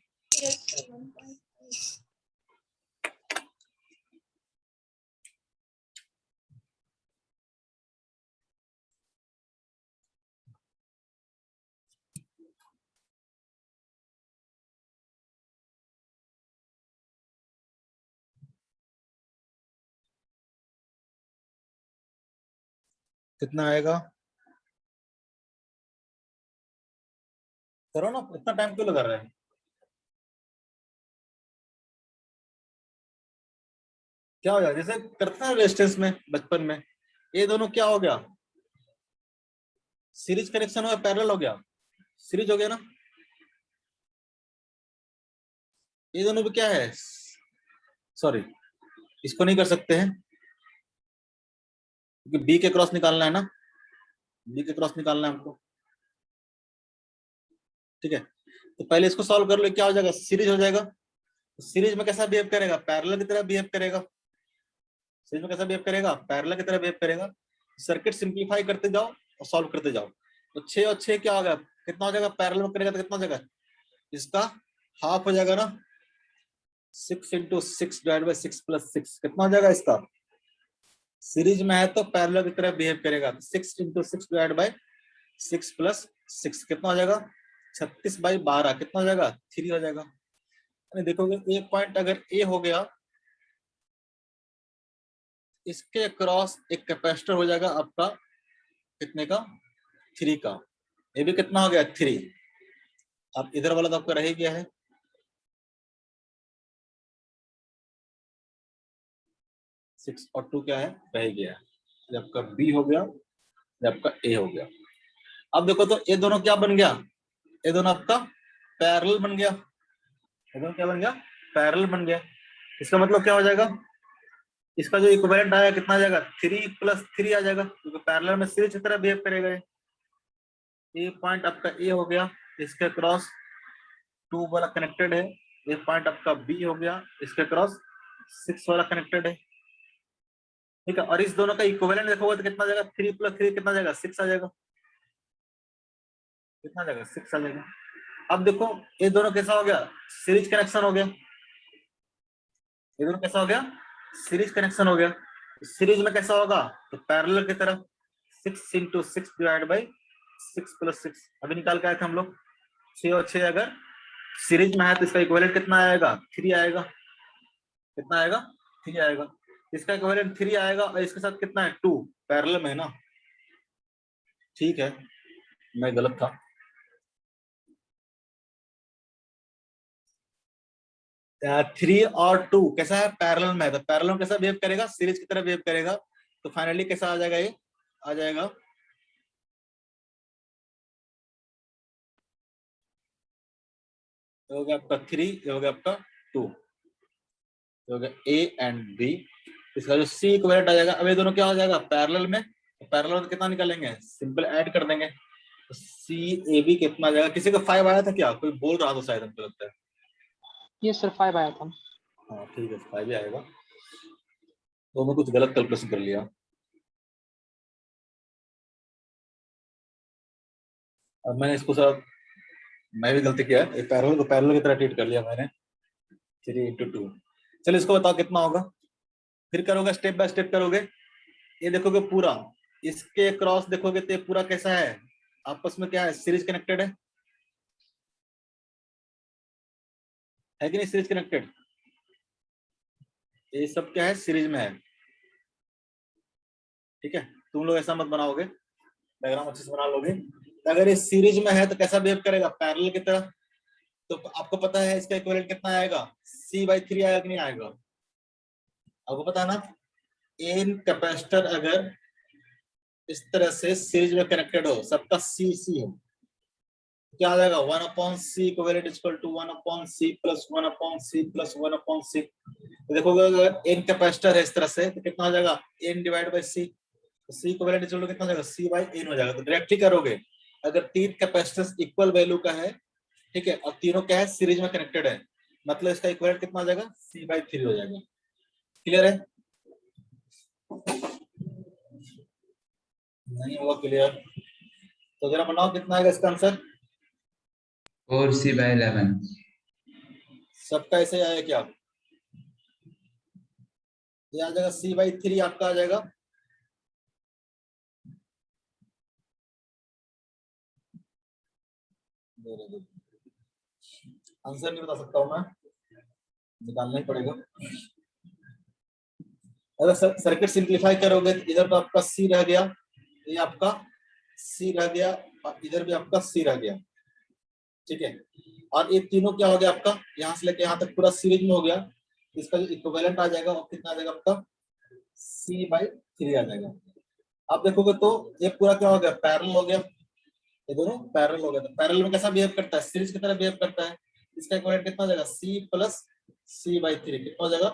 कितना आएगा, करो ना, इतना टाइम क्यों लगा रहे हैं, क्या हो गया, जैसे करते हैं रेजिस्टेंस में बचपन में, ये दोनों क्या हो गया, सीरीज कनेक्शन हो गया, पैरेलल हो गया, सीरीज हो गया ना, ये दोनों भी क्या है, सॉरी इसको नहीं कर सकते हैं क्योंकि B के क्रॉस निकालना है ना, B के क्रॉस निकालना है हमको, ठीक है। तो पहले इसको सॉल्व कर लो, क्या हो जाएगा, सीरीज हो जाएगा। सीरीज में कैसा बिहेव करेगा, पैरेलल की तरह बिहेव करेगा। सीरीज में कैसा बिहेव करेगा, पैरेलल की तरह बिहेव करेगा। सर्किट सिंप्लीफाई करते जाओ और सॉल्व करते जाओ। तो 6 और 6 क्या होगा, कितना हो जाएगा, पैरेलल में करेगा तो कितना हो जाएगा, इसका हाफ हो जाएगा ना, 6 × 6 / 6 + 6 कितना हो जाएगा इसका। सीरीज में है तो पैरेलल की तरह बिहेव करेगा, 6 × 6 / 6 + 6 कितना हो जाएगा, 36/12 कितना हो जाएगा, 3 हो जाएगा। देखोगे एक पॉइंट अगर ए हो गया, इसके क्रॉस एक कैपेसिटर हो जाएगा आपका कितने का, 3 का। ये भी कितना हो गया, 3। अब इधर वाला तो आपका रह ही गया है, 6 और 2 क्या है, रह ही गया है। ये आपका बी हो गया, ये आपका ए हो गया। अब देखो तो ये दोनों क्या बन गया, ये दोनों आपका पैरेलल बन गया। ये दोनों क्या बन गया, पैरेलल बन गया। इसका मतलब क्या हो जाएगा, इसका जो इक्विवेलेंट आएगा कितना आ जाएगा, 3 + 3 आ जाएगा, क्योंकि पैरेलल में सीरीज की तरह बिहेव करेगा। ये पॉइंट आपका ए हो गया, इसके क्रॉस 2 वाला कनेक्टेड है। ये पॉइंट आपका बी हो गया, इसके क्रॉस 6 वाला कनेक्टेड है। ठीक है, और इस दोनों का इक्विवेलेंट देखोगे तो कितना आ जाएगा, 3 + 3 कितना आ जाएगा, 6 आ जाएगा। कितना आ जाएगा, 6 आ जाएगा। अब देखो ये दोनों कैसा हो गया, सीरीज कनेक्शन हो गया। ये दोनों कैसा हो गया, सीरीज कनेक्शन हो गया। सीरीज में कैसा होगा, तो पैरेलल की तरह 6 × 6 / 6 + 6 अभी निकाल के आए थे हम लोग। 6 और 6 अगर सीरीज में है तो इसका इक्विवेलेंट कितना आएगा, 3 आएगा। कितना आएगा, 3 आएगा। इसका इक्विवेलेंट 3 आएगा और इसके साथ कितना है, 2 पैरेलल में है ना। ठीक है, मैं गलत था। 3 और 2 कैसा है, पैरेलल में है, तो पैरेलल में कैसा बिहेव करेगा, सीरीज की तरह बिहेव करेगा। तो फाइनली कैसा आ जाएगा, ये आ जाएगा हो गया आपका 3, ये हो गया आपका 2, हो गया ए एंड बी। इसका जो सी इक्विवेलेंट आ जाएगा, अब ये दोनों क्या हो जाएगा, पैरेलल में। पैरेलल में कितना निकालेंगे, सिंपल ऐड कर देंगे। तो सी ए बी कितना आ जाएगा, किसी का 5 आया था क्या, कोई बोल रहा था शायद, हमको लगता है। ये सर 5 आया था। हाँ ठीक है, 5 ही आएगा। तो मैं कुछ गलत कैलकुलेशन कर लिया। अब मैंने इसको सब, मैं भी गलती किया है, पैरेलल को पैरेलल की तरह ट्रीट कर लिया मैंने, 3 × 2। चलिए इसको बताओ कितना होगा, फिर करोगे स्टेप बाय स्टेप करोगे। ये देखोगे पूरा, इसके क्रॉस देखोगे तो ये पूरा कैसा है, आपस में क्या है, सीरीज कनेक्टेड है कि नहीं, सीरीज कनेक्टेड। ये सब क्या है, सीरीज में है। ठीक है, तुम लोग ऐसा मत बनाओगे, डायग्राम अच्छे से बना लोगे। अगर ये सीरीज में है तो कैसा बिहेव करेगा, पैरेलल की तरह। तो आपको पता है इसका इक्विवेलेंट कितना आएगा, C/3 आएगा कि नहीं आएगा, आपको पता है ना। एन कैपेसिटर अगर इस तरह से सीरीज में कनेक्टेड हो, सबका सी सी हो, क्या आ जाएगा, 1/c equivalent equal to 1/c + 1/c + 1/c। देखोगे अगर एन कैपेसिटर है इस तरह से तो कितना हो जाएगा, n/c। C equivalent equal to कितना हो जाएगा, C/n हो जाएगा। तो डायरेक्टली करोगे, अगर 3 कैपेसिटर्स इक्वल वैल्यू का है, ठीक है, और तीनों क्या है, सीरीज में कनेक्टेड है, मतलब इसका इक्विवेलेंट कितना हो जाएगा, C/3 हो जाएगा। क्लियर है, नहीं होगा क्लियर तो जरा बनाओ कितना आएगा इसका आंसर। 4C/11। सबका ऐसे आएगा क्या, ये आ जाएगा C/3 आपका आ जाएगा। आंसर नहीं बता सकता हूं मैं, निकालना ही पड़ेगा। अगर सर्किट सिंप्लीफाई करोगे तो इधर तो आपका सी रह गया, ये आपका सी रह गया, और इधर भी आपका सी रह गया। ठीक है, और ये तीनों क्या हो गया आपका, यहाँ से लेके यहाँ तक पूरा सीरीज में हो गया। इसका जो इक्विवेलेंट आ जाएगा वो कितना आ जाएगा आपका, C/3 आ जाएगा। आप देखोगे तो ये पूरा क्या हो गया, पैरेलल हो गया। ये दोनों पैरेलल हो गया, तो पैरेलल में कैसा बिहेव करता है, सीरीज की तरह बिहेव करता है। इसका इक्विवेलेंट कितना हो जाएगा, C + C/3 कितना हो जाएगा,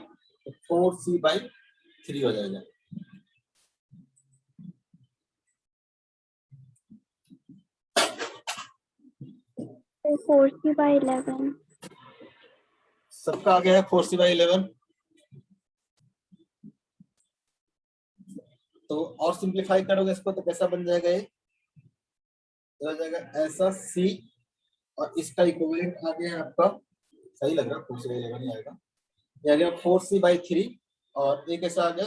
तो 4C/3 हो जाएगा। 4C/11। सबका आ गया है 4C/11। तो और सिंप्लीफाई करोगे इसको तो कैसा बन जाएगा, ये हो जाएगा ऐसा C, और इसका इक्विवेलेंट आ गया है आपका, सही लग रहा है 4C/11 ही आएगा, ये आ गया 4C/3, और ये कैसा आ गया,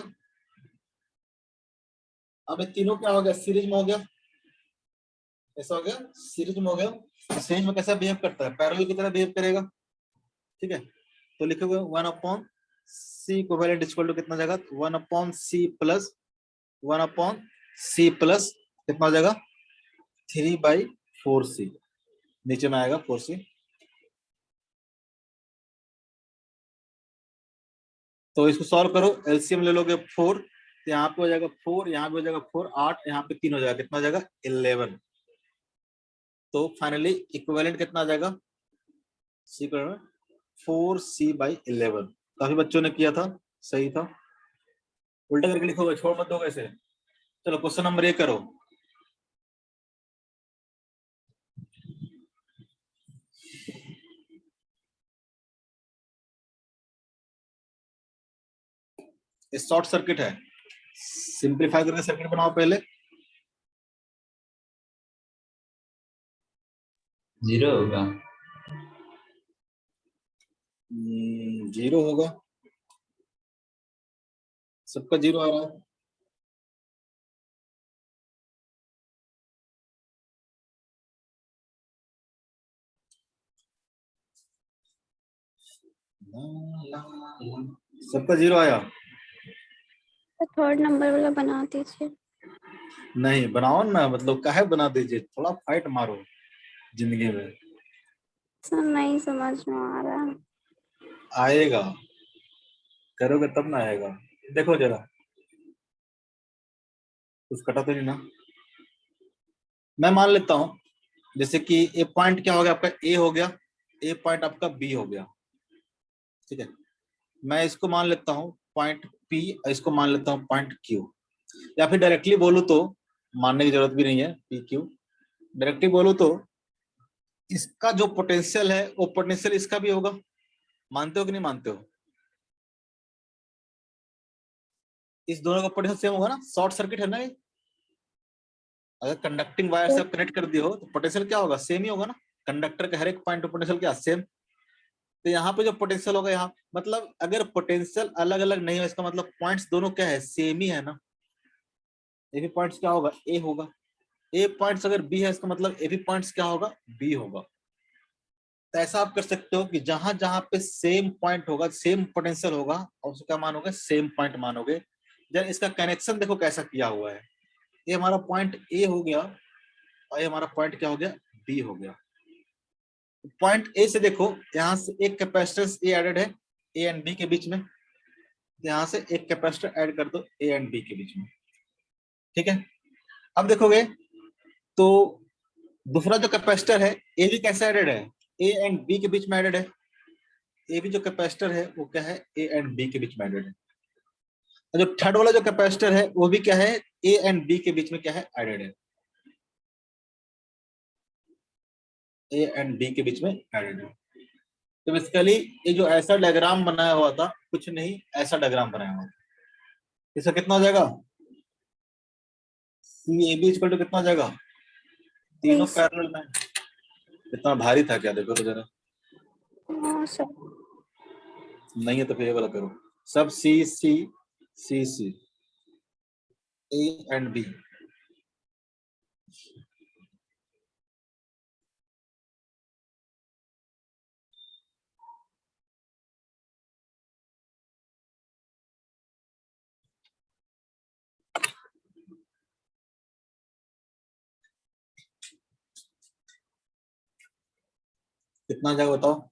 अब ये तीनों क्या हो गया, सीरीज में हो गया, ऐसा हो गया सीरीज में हो गया। सीरीज में कैसा बिहेव करता है, पैरेलल की तरह बिहेव करेगा, ठीक है। तो लिखोगे 1/C इक्विवेलेंट इक्वल टू कितना हो जाएगा, 1/C प्लस कितना हो जाएगा 3/4C, नीचे में आएगा 4C। तो इसको सॉल्व करो, एलसीएम ले लोगे 4, तो यहाँ पे हो जाएगा 4, यहाँ पे हो जाएगा 4, 8, यहाँ पे 3 हो जाएगा, कितना हो जाएगा 11। तो फाइनली इक्विवेलेंट कितना आ जाएगा, सी 4C/11। काफी बच्चों ने किया था, सही था। उल्टा करके लिखोगे, छोड़ मत दो ऐसे। चलो क्वेश्चन नंबर 1 करो। शॉर्ट सर्किट है, सिंपलीफाई करके सर्किट बनाओ पहले। 0 होगा। 0 होगा, सबका 0 आ रहा है। सबका 0 आया। तो थर्ड नंबर वाला बना दीजिए। नहीं बनाओ ना, मतलब काहे बना दीजिए, थोड़ा फाइट मारो जिंदगी में। सर नहीं समझ में आ रहा। आएगा, करोगे तब ना आएगा। देखो जरा, कुछ कटा तो नहीं ना। मैं मान लेता हूं, जैसे कि ए पॉइंट क्या हो गया आपका, ए हो गया, ए पॉइंट आपका बी हो गया, ठीक है। मैं इसको मान लेता हूं पॉइंट पी, इसको मान लेता हूं पॉइंट क्यू, या फिर डायरेक्टली बोलूं तो, मानने की जरूरत भी नहीं है, पी क्यू। डायरेक्टली बोलूं तो इसका जो पोटेंशियल है वो पोटेंशियल इसका भी होगा, मानते हो कि नहीं मानते हो? इस दोनों का पोटेंशियल सेम होगा ना, शॉर्ट सर्किट है ना ये। अगर कंडक्टिंग वायर से आप कनेक्ट कर दिए हो तो पोटेंशियल क्या होगा, सेम ही होगा ना। कंडक्टर के हर एक पॉइंट पे पोटेंशियल क्या सेम। तो यहाँ पे जो पोटेंशियल होगा, यहाँ मतलब अगर पोटेंशियल अलग अलग नहीं हो, इसका मतलब पॉइंट्स दोनों क्या है, सेम ही है ना। ए भी पॉइंट्स क्या होगा, ए होगा। ए पॉइंट्स अगर बी है, इसका मतलब ए भी पॉइंट्स क्या होगा, बी होगा। तो ऐसा आप कर सकते हो कि जहां जहां पे सेम पॉइंट होगा, सेम पोटेंशियल होगा, और उसका क्या मानोगे, सेम पॉइंट मानोगे। जब इसका कनेक्शन देखो कैसा किया हुआ है, ये हमारा पॉइंट ए हो गया, और ये हमारा पॉइंट क्या हो गया, बी हो गया। पॉइंट ए से देखो, यहाँ से एक कैपेसिटेंस ए एडेड है ए एंड बी के बीच में, यहाँ से एक कैपेसिटर ऐड कर दो ए एंड बी के बीच में, ठीक है। अब देखोगे तो दूसरा जो कैपेसिटर है, ए भी कैसे एडेड है, ए एंड बी के बीच में एडेड है। ए भी जो कैपेसिटर है वो क्या है, ए एंड बी के बीच में एडेड है। और जो थर्ड वाला जो कैपेसिटर है वो भी क्या है, ए एंड बी के बीच में क्या है, एडेड है। ए एंड बी के बीच में एडेड है। तो बेसिकली ये जो ऐसा डायग्राम बनाया हुआ था, कुछ नहीं ऐसा डायग्राम बनाया हुआ था। इसका कितना हो जाएगा, सी ए बी इक्वल टू कितना हो जाएगा, तीनों पैरेलल में। इतना भारी था क्या, देखो तो जरा। हाँ सर। नहीं है तो फिर ये वाला करो, सब सी सी सी सी ए एंड बी। कितना जाएगा बताओ।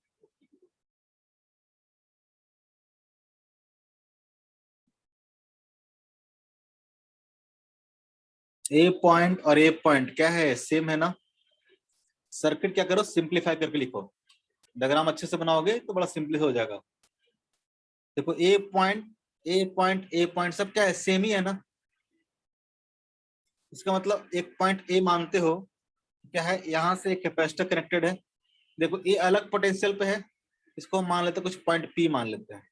ए पॉइंट और ए पॉइंट क्या है, सेम है ना। सर्किट क्या करो, सिंप्लीफाई करके लिखो, डायग्राम अच्छे से बनाओगे तो बड़ा सिंपली हो जाएगा। देखो A point A point A point सब क्या है, सेम ही है ना। इसका मतलब एक पॉइंट ए मानते हो क्या है, यहां से एक कैपेसिटर कनेक्टेड है, देखो ये अलग पोटेंशियल पे है, इसको हम मान लेते हैं कुछ पॉइंट पी मान लेते हैं।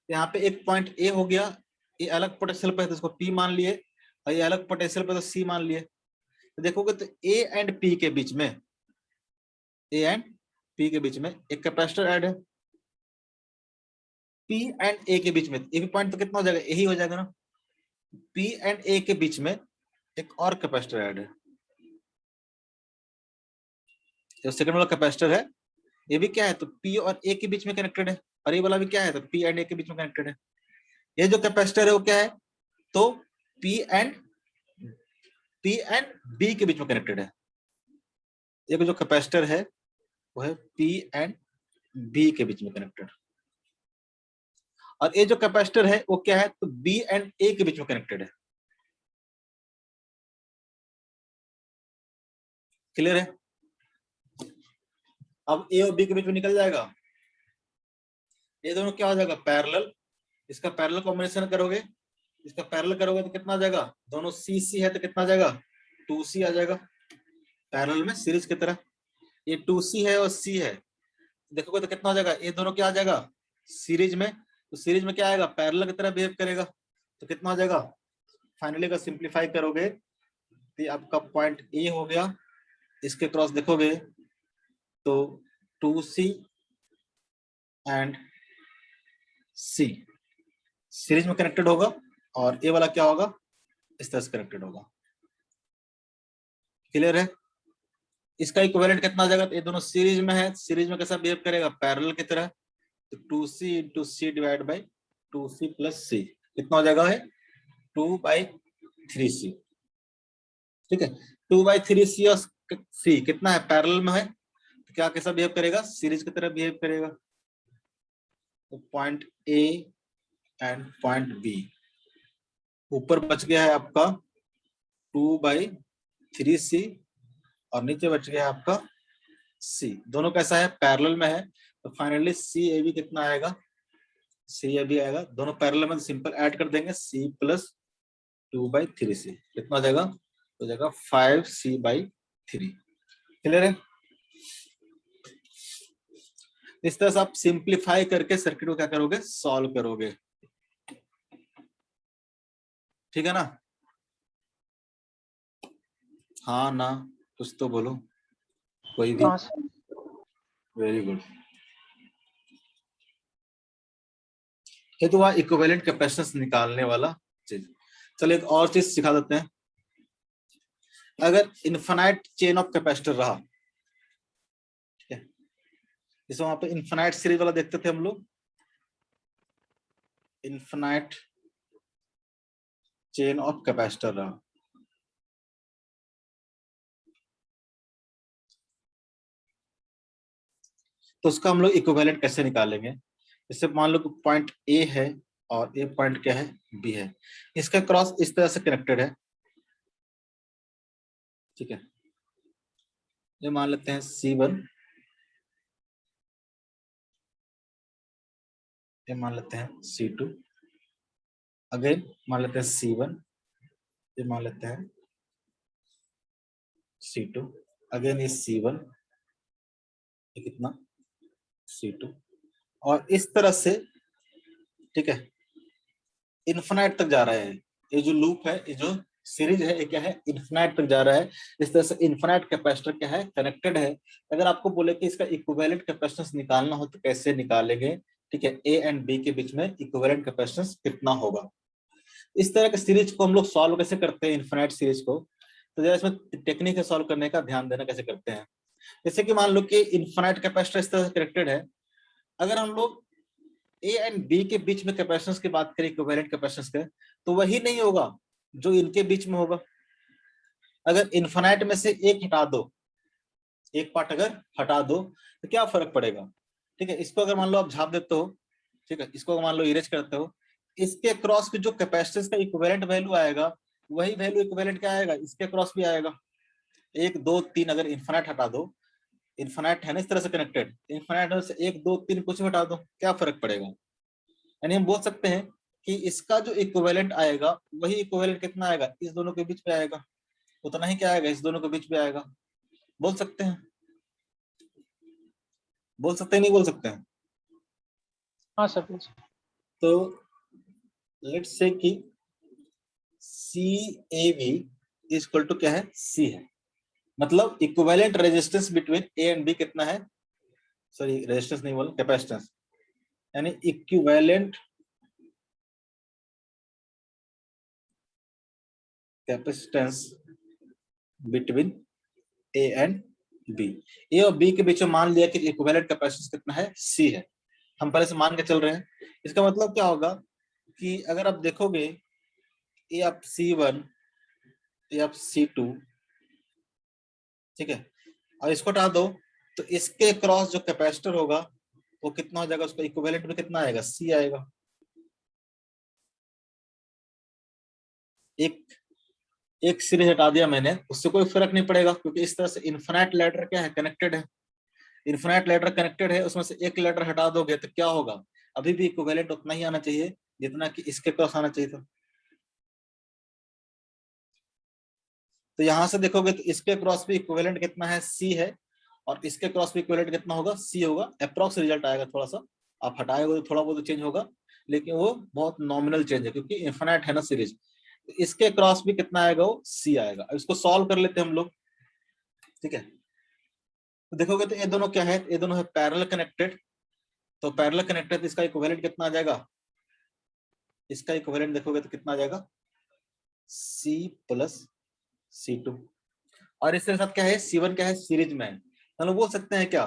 यहाँ पे एक पॉइंट ए हो गया, ये अलग पोटेंशियल पे है तो इसको पी मान लिए, और ये अलग पोटेंशियल पे तो सी मान लिए। तो देखोगे तो ए एंड पी के बीच में, ए एंड पी के बीच में एक कैपेसिटर ऐड है। पी एंड ए के बीच में एक पॉइंट तो कितना हो जाएगा, यही हो जाएगा ना। पी एंड ए के बीच में एक और कैपेसिटर ऐड है, जो सेकंड वाला कैपेसिटर है ये भी क्या है, तो पी और ए के बीच में कनेक्टेड है, और ये वाला भी क्या है, तो पी एंड ए के बीच में कनेक्टेड है। ये जो कैपेसिटर है वो क्या है, तो पी एंड बी के बीच में कनेक्टेड है। ये जो कैपेसिटर है वो है पी एंड बी के बीच में कनेक्टेड, और ये जो कैपेसिटर है वो क्या है, तो बी एंड ए के बीच में कनेक्टेड है। क्लियर है? अब ए और बी के बीच में निकल जाएगा, ये दोनों क्या हो जाएगा, पैरेलल। इसका पैरेलल कॉम्बिनेशन करोगे, इसका पैरेलल करोगे तो कितना आ जाएगा, दोनों सी सी है तो कितना आ जाएगा, 2C आ जाएगा पैरेलल में सीरीज की तरह। ये 2C है और C है, देखोगे तो कितना हो जाएगा, ये दोनों क्या आ जाएगा सीरीज में, तो सीरीज में क्या आएगा, पैरेलल की तरह बिहेव करेगा, तो कितना हो जाएगा। फाइनली का सिंप्लीफाई करोगे तो आपका पॉइंट ए हो गया, इसके क्रॉस देखोगे तो 2C एंड C सीरीज में कनेक्टेड होगा, और ये वाला क्या होगा, इस तरह से कनेक्टेड होगा। क्लियर है? इसका इक्विवेलेंट कितना आ जाएगा, तो ये दोनों सीरीज में है, सीरीज में कैसा बिहेव करेगा, पैरेलल की तरह, तो 2C into C divide by 2C plus C कितना हो जाएगा, है 2/3C। ठीक है, 2/3C और C कितना है, पैरेलल में है, तो क्या कैसा बिहेव करेगा, सीरीज की तरह बिहेव करेगा। तो point A and point B ऊपर बच गया है आपका 2/3C, और नीचे बच गया है आपका C। दोनों कैसा है, पैरेलल में है, तो फाइनली CAB कितना आएगा, CAB आएगा, दोनों पैरेलल में सिंपल ऐड कर देंगे, C प्लस 2/3C कितना हो जाएगा, हो जाएगा 5C/3। क्लियर है? इस तरह से आप सिंप्लीफाई करके सर्किट को क्या करोगे, सॉल्व करोगे। ठीक है ना? हाँ ना, कुछ तो बोलो कोई भी। हाँ सर। Very good. ये तो वहाँ इक्विवेलेंट कैपेसिटेंस निकालने वाला चीज। चलो एक और चीज सिखा देते हैं। अगर इनफाइनाइट चेन ऑफ कैपेसिटर रहा, ठीक है, जैसे वहां पे इनफाइनाइट सीरीज वाला देखते थे हम लोग, इनफाइनाइट चेन ऑफ कैपेसिटर रहा, तो उसका हम लोग इक्विवेलेंट कैसे निकालेंगे। जैसे मान लो पॉइंट ए है और ये पॉइंट क्या है, बी है, इसका क्रॉस इस तरह से कनेक्टेड है। ठीक है, ये मान लेते हैं C1, ये मान लेते हैं C2, अगेन मान लेते हैं C1, ये मान लेते हैं C2, अगेन ये C1, ये कितना C2, और इस तरह से, ठीक है, इन्फिनाइट तक जा रहा है। ये जो लूप है, ये जो सीरीज है, ये क्या है, इन्फिनाइट तक जा रहा है। इस तरह से इन्फिनाइट कैपेसिटर क्या है, कनेक्टेड है। अगर आपको बोले कि इसका इक्विवेलेंट कैपेसिटेंस निकालना हो तो कैसे निकालेंगे, ठीक है, ए एंड बी के बीच में इक्विवेलेंट कैपेसिटेंस कितना होगा। इस तरह के सीरीज को हम लोग सॉल्व कैसे करते हैं, इन्फिनाइट सीरीज को, तो जरा इसमें टेक्निक है सॉल्व करने का, ध्यान देना कैसे करते हैं। जैसे कि मान लो कि इन्फिनाइट कैपेसिटर इस तरह से कनेक्टेड है, अगर हम लोग ए एंड बी के बीच में कैपेसिटेंस की बात करें, इक्विवेलेंट कैपेसिटेंस के, तो वही नहीं होगा जो इनके बीच में होगा। अगर इन्फिनाइट में से एक हटा दो, एक पार्ट अगर हटा दो, तो क्या फर्क पड़ेगा। ठीक है, इसको अगर मान लो आप झाप देते हो, ठीक है, इसको मान लो इरेज करते हो, इसके क्रॉस की जो कैपेसिटेंस का इक्विवेलेंट वैल्यू आएगा, वही वैल्यू इक्विवेलेंट क्या आएगा, इसके क्रॉस भी आएगा। 1 2 3 अगर इन्फिनाइट हटा दो, इन्फिनाइट है ना इस तरह से कनेक्टेड, इन्फिनाइट में से 1 2 3 कुछ भी हटा दो, क्या फर्क पड़ेगा। यानी हम बोल सकते हैं कि इसका जो इक्विवेलेंट आएगा, वही इक्विवेलेंट कितना आएगा, इस दोनों के बीच में आएगा, उतना ही क्या आएगा, इस दोनों के बीच में आएगा, बोल सकते हैं। बोल सकते हैं नहीं बोल सकते हैं? हाँ सर प्लीज। तो लेट्स से कि C A V equal to क्या है, सी है, मतलब equivalent resistance between A and B कितना है, सॉरी रेजिस्टेंस नहीं बोल, कैपेसिटेंस, यानी equivalent capacitance between A and B. A और बी के बीच में मान लिया कि इक्विवेलेंट कैपेसिटेंस कितना है, सी है, हम पहले से मान के चल रहे हैं। इसका मतलब क्या होगा कि अगर आप देखोगे ए आप C1 ए आप C2, ठीक है, और इसको हटा दो तो इसके क्रॉस जो कैपेसिटर होगा वो कितना हो जाएगा, उसका इक्विवेलेंट में कितना आएगा, सी आएगा। एक सीरीज हटा दिया मैंने, उससे कोई फर्क नहीं पड़ेगा, क्योंकि इस तरह से इन्फिनाइट लैडर क्या है, कनेक्टेड है। इन्फिनाइट लैडर कनेक्टेड है, उसमें से एक लैडर हटा दोगे तो क्या होगा, अभी भी इक्विवेलेंट उतना ही आना चाहिए जितना कि इसके क्रॉस आना चाहिए था। तो यहां से देखोगे तो इसके क्रॉस भी इक्विवेलेंट कितना है, सी है, और इसके क्रॉस भी इक्विवेलेंट कितना होगा, सी होगा। अप्रॉक्स रिजल्ट आएगा, थोड़ा सा आप हटाएगा तो थोड़ा बहुत चेंज होगा, लेकिन वो बहुत नॉमिनल चेंज है क्योंकि इन्फिनाइट है ना सीरीज। तो इसके क्रॉस भी कितना आएगा, वो सी आएगा। अब इसको सॉल्व कर लेते हैं हम लोग, ठीक है। तो देखोगे तो ये दोनों क्या है, ये दोनों है पैरेलल कनेक्टेड, तो पैरेलल कनेक्टेड इसका इक्विवेलेंट कितना आ जाएगा, इसका इक्विवेलेंट देखोगे तो कितना आ जाएगा, सी प्लस C2। और इसके साथ क्या है, C1 क्या है, सीरीज में है, हम लोग बोल सकते हैं क्या,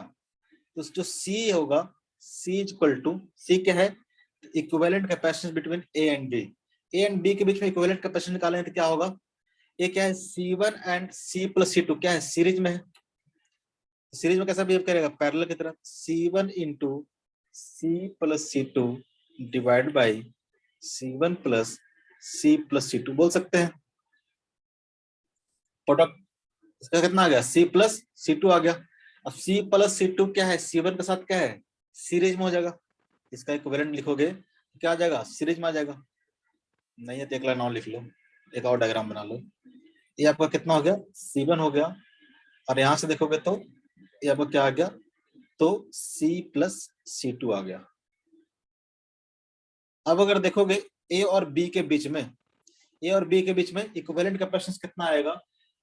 तो जो C होगा, C इक्वल टू, C क्या है, equivalent capacitance between A and B. A and B के बीच में इक्विवेलेंट कैपेसिटेंस निकालेंगे तो क्या होगा, ये क्या है, C1 and C plus C2 क्या है, सीरीज में है। सीरीज में कैसा बिहेव करेगा, पैरेलल की तरह, C1 into C plus C2 divide by C1 plus C plus C2 बोल सकते हैं। प्रोडक्ट इसका कितना आ गया, C प्लस C2 आ गया। अब C प्लस C2 क्या है, C1 के साथ क्या है, सीरीज में हो जाएगा। इसका इक्विवेलेंट लिखोगे क्या आ जाएगा, सीरीज में आ जाएगा। नहीं है तो एक लाइन और लिख लो, एक और डायग्राम बना लो। ये आपका कितना हो गया, C1 हो गया, और यहां से देखोगे तो ये आपका क्या आ गया, तो C प्लस C2 आ गया। अब अगर देखोगे ए और बी के बीच में, ए और बी के बीच में इक्विवेलेंट कैपेसिटेंस कितना आएगा,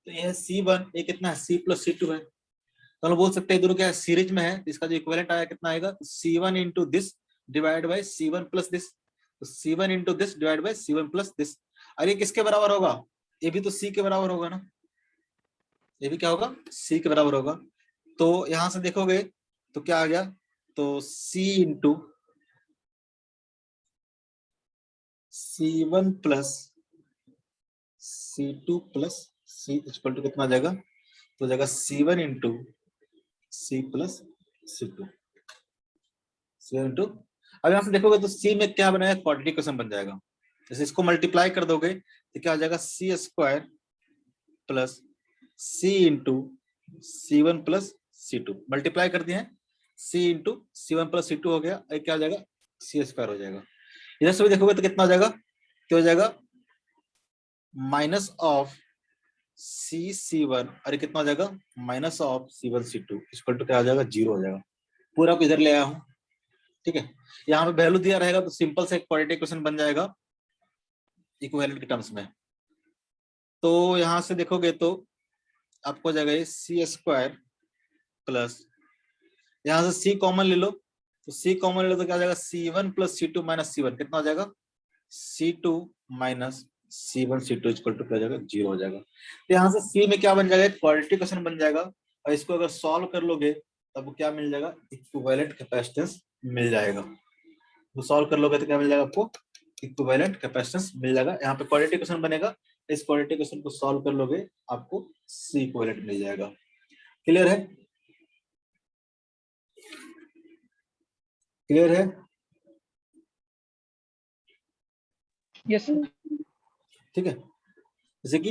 तो ये है C1, ये कितना है, C प्लस C2 है। तो हम बोल सकते हैं दोनों क्या है, सीरीज में है, इसका जो इक्विवेलेंट आया कितना आएगा, C1 into this divide by C1 plus this, तो C1 into this divide by C1 plus this. और ये किसके बराबर होगा, ये भी तो C के बराबर होगा ना, ये भी क्या होगा, C के बराबर होगा। तो यहां से देखोगे तो क्या आ गया, तो C into C1 plus C2 plus C equal to कितना आ जाएगा, तो जाएगा C1 into C plus C2, C into. अब यहां से देखोगे तो C में क्या बनाएगा, क्वाड्रेटिक इक्वेशन बन जाएगा। जैसे इसको मल्टीप्लाई कर दोगे तो क्या आ जाएगा, C square plus C into C1 plus C2, multiply कर दिए हैं, C into C1 plus C2 हो गया, क्या हो जाएगा, C स्क्वायर हो जाएगा। इधर से भी देखोगे तो कितना हो जाएगा, क्या हो जाएगा, माइनस ऑफ C1, अरे कितना हो जाएगा, minus of C1 C2 equal to क्या हो जाएगा, 0 हो जाएगा। पूरा को इधर ले आया हूं, ठीक है। यहाँ पे वैल्यू दिया रहेगा तो सिंपल से एक क्वाड्रेटिक इक्वेशन बन जाएगा इक्विवेलेंट के टर्म्स में। तो यहां से देखोगे तो आपको हो जाएगा ये C स्क्वायर प्लस, यहां से C कॉमन ले लो, तो C कॉमन ले लो तो क्या हो जाएगा, C1 plus C2 minus C1 कितना हो जाएगा, C2 minus C1 C2 equal to क्या हो जाएगा, 0 हो जाएगा। तो यहाँ से C में क्या बन जाएगा, क्वाड्रेटिक इक्वेशन बन जाएगा, और इसको अगर सॉल्व कर लोगे तब क्या मिल जाएगा, इक्विवेलेंट कैपेसिटेंस मिल जाएगा। तो सॉल्व कर लोगे तो क्या मिल जाएगा आपको, इक्विवेलेंट कैपेसिटेंस मिल जाएगा। यहाँ पे क्वाड्रेटिक इक्वेशन बनेगा, इस क्वाड्रेटिक इक्वेशन को सॉल्व कर लोगे आपको C इक्विवेलेंट मिल जाएगा। क्लियर है, क्लियर है? Yes sir. ठीक है। जैसे कि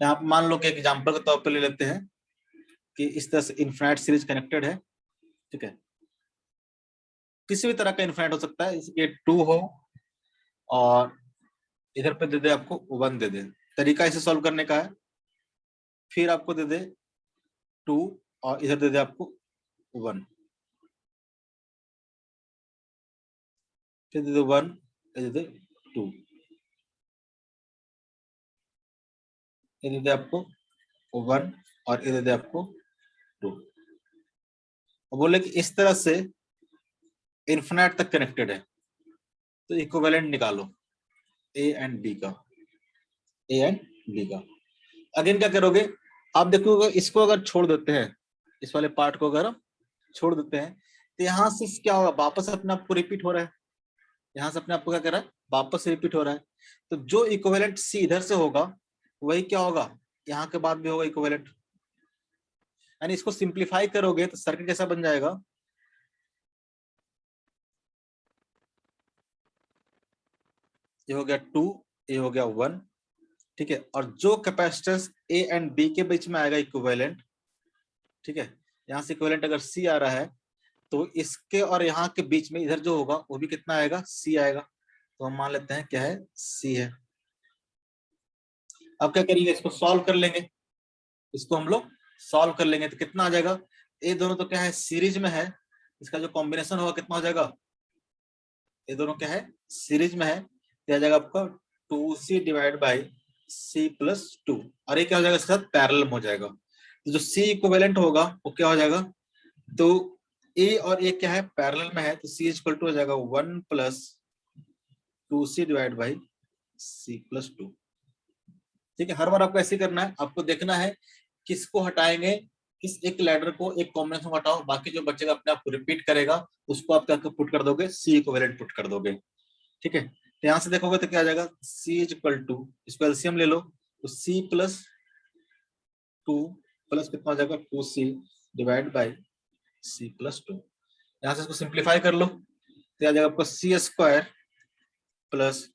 यहाँ पे मान लो कि एग्जांपल के तौर पर ले लेते हैं कि इस तरह से इनफिनिट सीरीज कनेक्टेड है, ठीक है, किसी भी तरह का इनफिनिट हो सकता है, जैसे कि 2 हो और इधर पे दे दे आपको 1 दे दे, तरीका इसे सॉल्व करने का है, फिर आपको दे दे 2 और इधर दे दे आपको 1, फिर दे दो 1, ये दे दो 2, ये दे दे आपको 1 और ये दे दे आपको 2। बोले कि इस तरह से इन्फिनाइट तक कनेक्टेड है, तो इक्विवेलेंट निकालो ए एंड बी का, ए एंड बी का। अगेन क्या करोगे आप, देखोगे इसको अगर छोड़ देते हैं, इस वाले पार्ट को अगर हम छोड़ देते हैं, तो यहाँ से क्या होगा, वापस अपने आप को रिपीट हो रहा है, यहाँ से अपने आप को क्या कर रहा है, वापस रिपीट हो रहा है। तो जो इक्विवेलेंट सी इधर से होगा वही क्या होगा, यहाँ के बाद भी होगा इक्विवेलेंट। यानी इसको सिंप्लीफाई करोगे तो सर्किट कैसा बन जाएगा, ये हो गया 2, ये हो गया 1, ठीक है। और जो कैपेसिटेंस ए एंड बी के बीच में आएगा इक्विवेलेंट, ठीक है, यहाँ से इक्विवेलेंट अगर सी आ रहा है तो इसके और यहाँ के बीच में इधर जो होगा वो भी कितना आएगा, सी आएगा। तो हम मान लेते हैं क्या है, सी है। अब क्या करेंगे, इसको सॉल्व कर लेंगे, इसको हम लोग सॉल्व कर लेंगे तो कितना आ जाएगा, ये दोनों तो क्या है सीरीज में है, इसका जो कॉम्बिनेशन होगा कितना हो जाएगा, ये दोनों क्या है सीरीज में है, तो आ जाएगा आपका 2c divide by c plus 2, और ये क्या हो जाएगा इसके साथ पैरेलल हो जाएगा। तो जो c इक्विवेलेंट होगा वो क्या हो जाएगा, तो a और a क्या है पैरेलल में है, तो c इक्वल टू हो जाएगा 1 plus 2c divide by c plus 2। ठीक है, हर बार आपको ऐसे करना है, आपको देखना है किसको हटाएंगे, किस एक लैडर को एक कॉम्बिनेशन को हटाओ, बाकी जो बचेगा अपने आप को रिपीट करेगा, उसको आप क्या पुट कर दोगे, सी इक्विवेलेंट पुट कर दोगे। ठीक है, तो यहां से देखोगे तो क्या आ जाएगा, सी इज इक्वल टू, इसको एलसीएम ले लो, तो सी प्लस 2 प्लस कितना हो जाएगा 2c divide by C plus 2। यहां से इसको सिंप्लीफाई कर लो तो आ जाएगा आपको C square plus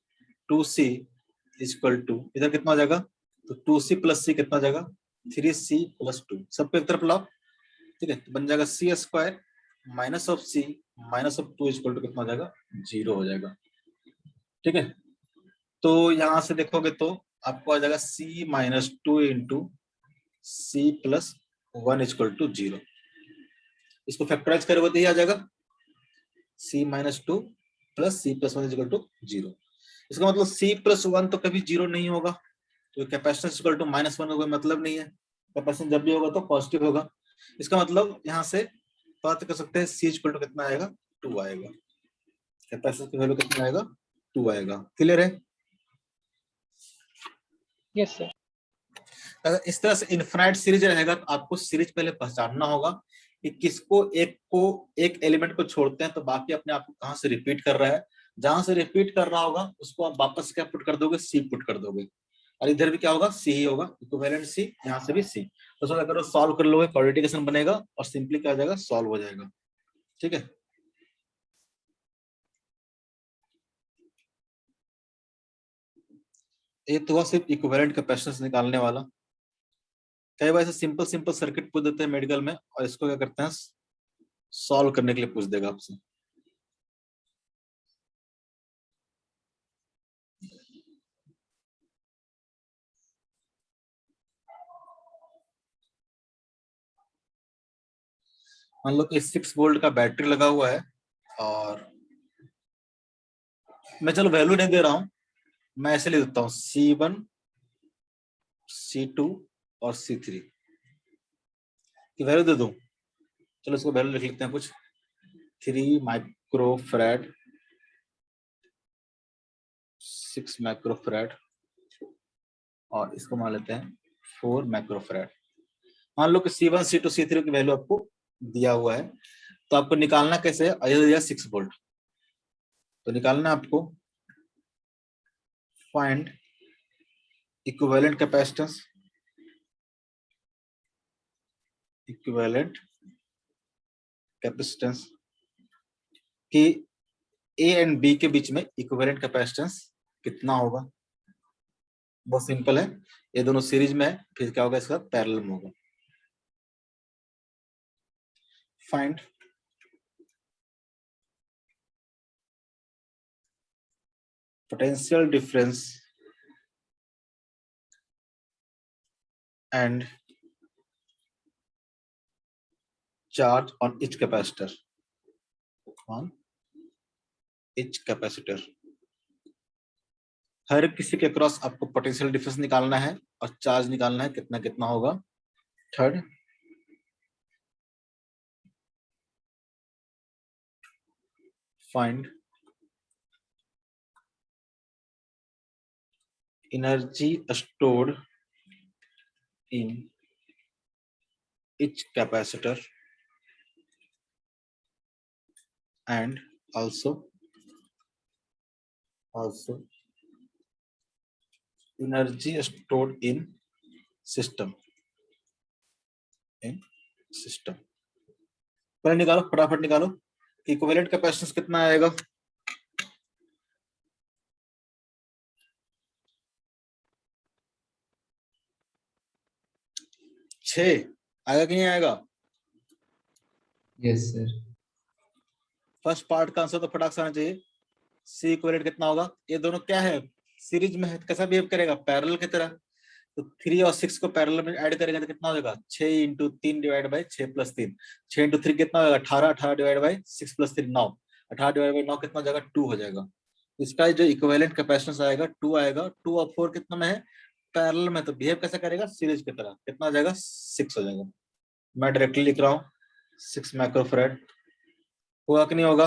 2c equal to, इधर कितना हो जाएगा, तो 2c प्लस सी कितना हो जाएगा 3c प्लस 2, सबको एक तरफ लाओ। ठीक है, तो बन जाएगा C square minus of C minus of 2 equal to कितना हो जाएगा, 0 हो जाएगा। ठीक है, तो यहां से देखोगे तो आपको आ जाएगा c minus 2 into C plus 1 equal to 0। इसको फैक्टराइज करोगे तो ये आ जाएगा c minus 2 plus C plus 1 equal to 0। इसका मतलब c प्लस 1 तो कभी 0 नहीं होगा, तो कैपेसिटेंस इक्वल टू माइनस 1 का कोई मतलब नहीं है, कैपेसिटेंस जब भी होगा तो पॉजिटिव होगा। इसका मतलब यहाँ से बात कर सकते हैं c इक्वल टू कितना आएगा, 2 आएगा, कैपेसिटेंस की वैल्यू कितना आएगा, 2 आएगा। क्लियर है? Yes sir. अगर इस तरह से इनफिनाइट सीरीज रहेगा तो आपको सीरीज पहले पहचानना होगा कि किसको एक एलिमेंट को छोड़ते हैं तो बाकी अपने आप को कहां से रिपीट कर रहा है, जहां से रिपीट कर रहा होगा उसको आप वापस क्या पुट कर दोगे, सी पुट कर दोगे, और इधर भी क्या होगा, सी ही होगा, इक्विवेलेंट सी, यहाँ से भी सी। तो सर अगर सॉल्व कर लोगे क्वाड्रेटिक बनेगा और सिंपली क्या हो जाएगा, सॉल्व हो जाएगा। ठीक है, ये तो हुआ सिर्फ इक्विवेलेंट कैपेसिटेंस निकालने वाला। कई बार ऐसे सिंपल सिंपल सर्किट पूछ देते हैं मेडिकल में, और इसको क्या करते हैं, सॉल्व करने के लिए पूछ देगा आपसे। मान लो कि 6 वोल्ट का बैटरी लगा हुआ है, और मैं चलो वैल्यू नहीं दे रहा हूं, मैं ऐसे लिख देता हूं C1 C2 और C3 की वैल्यू दे दूं। चलो इसको वैल्यू लिख लेते हैं कुछ, 3 माइक्रोफैराड, 6 माइक्रोफैराड, और इसको मान लेते हैं 4 माइक्रोफैराड। मान लो कि C1 C2 C3 की वैल्यू आपको दिया हुआ है, तो आपको निकालना कैसे है, दिया 6 वोल्ट, तो निकालना आपको find equivalent capacitance, equivalent capacitance कि ए एंड बी के बीच में इक्विवेलेंट कैपेसिटेंस कितना होगा। बहुत सिंपल है, ये दोनों सीरीज में है, फिर क्या होगा, इसका पैरेलल में होगा। Find potential difference and charge on each capacitor on each capacitor. हर किसी के क्रॉस आपको पोटेंशियल डिफरेंस निकालना है और चार्ज निकालना है, कितना कितना होगा। Third, find energy stored in each capacitor and also energy stored in system पहले निकालो, फटाफट निकालो। इक्विवेलेंट कैपेसिटेंस कितना आएगा? छह आएगा कि नहीं आएगा? Yes sir. फर्स्ट पार्ट का आंसर तो फटाक से आना चाहिए। सी इक्विवेलेंट कितना होगा? ये दोनों क्या है, सीरीज में है, कैसा बिहेव करेगा? पैरेलल की तरह। तो 3 और 6 को पैरेलल में ऐड करेंगे तो कितना हो जाएगा? 6 into 3 divide by 6 plus 3। 6 into 3 कितना होगा? 18। 18 divide by 6 plus 3 9। 18 divide by 9 कितना हो जाएगा? 2 हो जाएगा। इसका जो इक्विवेलेंट कैपेसिटेंस आएगा 2 आएगा। 2 और 4 कितना में है? पैरेलल में। तो बिहेव कैसे करेगा? सीरीज की तरह। कितना हो जाएगा? 6 हो जाएगा। मैं डायरेक्टली लिख रहा हूँ 6 माइक्रोफैराड। होगा कि नहीं होगा?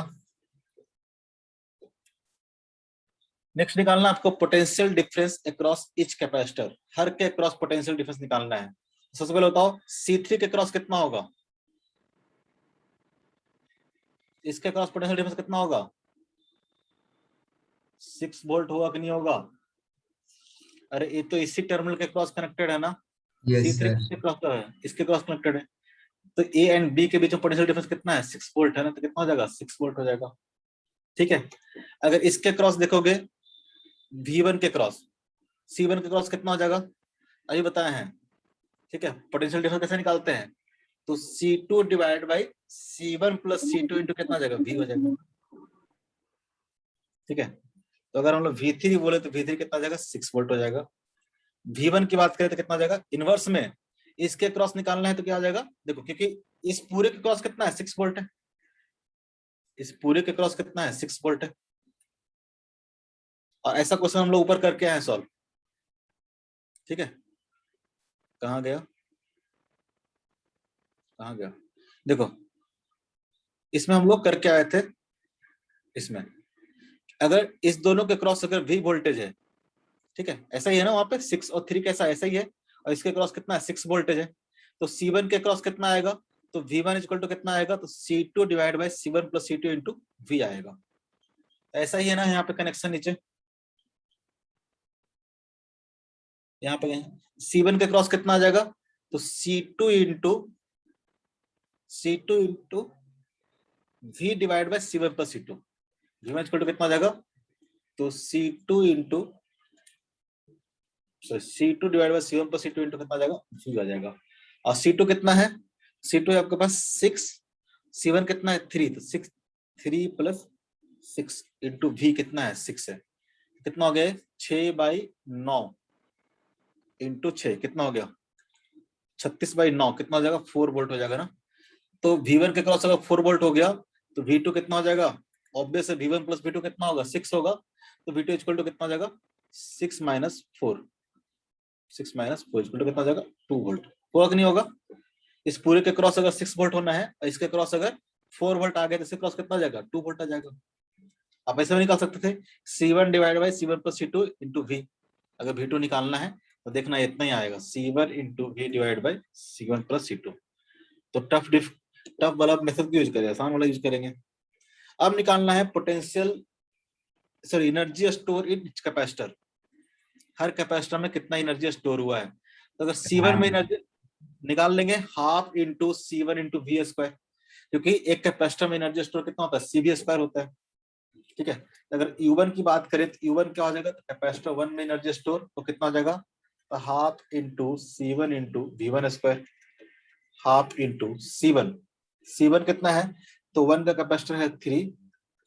नेक्स्ट निकालना आपको potential difference across each capacitor. हर के अक्रॉस पोटेंशियल डिफरेंस निकालना है। सबसे पहले बताओ C3 के अक्रॉस कितना होगा? इसके अक्रॉस पोटेंशियल डिफरेंस कितना होगा? 6 वोल्ट होगा कि नहीं होगा? अरे ये तो इसी टर्मिनल के क्रॉस कनेक्टेड है ना। Yes C3 sir. किसके क्रॉस है? इसके क्रॉस कनेक्टेड है। तो A एंड B के बीच में पोटेंशियल डिफरेंस कितना है? 6 वोल्ट है ना। तो कितना हो जाएगा? 6 वोल्ट हो जाएगा। ठीक है। अगर इसके क्रॉस देखोगे V1 के क्रॉस, C1 के क्रॉस कितना हो जाएगा? अभी बताए हैं। ठीक है। पोटेंशियल डिफरेंस कैसे निकालते हैं? तो C2 divide by C1 plus C2 into कितना हो जाएगा? V हो जाएगा। ठीक है। तो अगर हम लोग V3 बोले तो V3 कितना हो जाएगा? 6 वोल्ट हो जाएगा। V1 की बात करें तो कितना हो जाएगा? इनवर्स में इसके क्रॉस निकालना है तो क्या हो जाएगा? देखो, क्योंकि इस पूरे के क्रॉस कितना है? 6 वोल्ट है। इस पूरे के क्रॉस कितना है? 6 वोल्ट है। और ऐसा क्वेश्चन हम लोग ऊपर करके आए सॉल्व। ठीक है। कहाँ गया? कहाँ गया? देखो, इसमें हम लोग करके आए थे। इसमें अगर इस दोनों के क्रॉस अगर V वोल्टेज है, ठीक है, ऐसा ही है ना, वहां पे 6 और 3 कैसा ऐसा ही है, और इसके क्रॉस कितना है? 6 वोल्टेज है। तो C1 के क्रॉस कितना आएगा? तो V1 इक्वल टू कितना आएगा? तो C2 divide by C1 plus C2 into V आएगा। ऐसा ही है ना यहाँ पे कनेक्शन नीचे। यहाँ पे C1 के क्रॉस कितना आ जाएगा? तो C2 into V divide by C1 plus C2। V1 equal to कितना आ जाएगा? तो C2 into C2 divide by C1 plus C2 into कितना आ जाएगा? V आ जाएगा। और C2 कितना है? C2 है आपके पास 6, C1 कितना है? 3। तो 6 3 प्लस 6 इंटू V कितना है? 6 है। कितना हो गया? 6 बाई 9 इंटू 6 कितना हो गया? 36 बाई 9 कितना हो जाएगा? 4 वोल्ट हो जाएगा ना। तो V1 के क्रॉस अगर 4 वोल्ट हो गया तो V2 कितना हो जाएगा? ऑब्वियस है, V1 प्लस V2 कितना होगा? 6 होगा। तो V2 इक्वल टू कितना हो जाएगा? 6 माइनस 4 इक्वल टू कितना हो जाएगा? 2 वोल्ट। होगा कि नहीं होगा? इस पूरे के क्रॉस अगर 6 वोल्ट होना है और इसके क्रॉस अगर 4 वोल्ट आ गया तो इसके क्रॉस कितना आ जाएगा? 2 वोल्ट आ जाएगा। आप ऐसे भी निकाल सकते थे C1 divide by C1 plus C2 into V। अगर V2 निकालना है तो देखना इतना ही आएगा, C1 into V divide by C1 plus C2। तो टफ वाला मेथड यूज करेंगे, आसान वाला यूज करेंगे। अब निकालना है potential energy store in capacitor. Her capacitor में कितना एनर्जी स्टोर हुआ है? तो अगर C1 में एनर्जी निकाल लेंगे half into C1 into V square, क्योंकि एक कैपेसिटर में एनर्जी स्टोर कितना होता है? CV स्क्वायर होता है। ठीक है। अगर U1 की बात करें तो U1 क्या हो जाएगा? तो कैपेसिटर 1 में एनर्जी स्टोर तो कितना हो जाएगा? तो half into C1 into V1 square. Half into C1 कितना है? तो 1 का कैपेसिटर है 3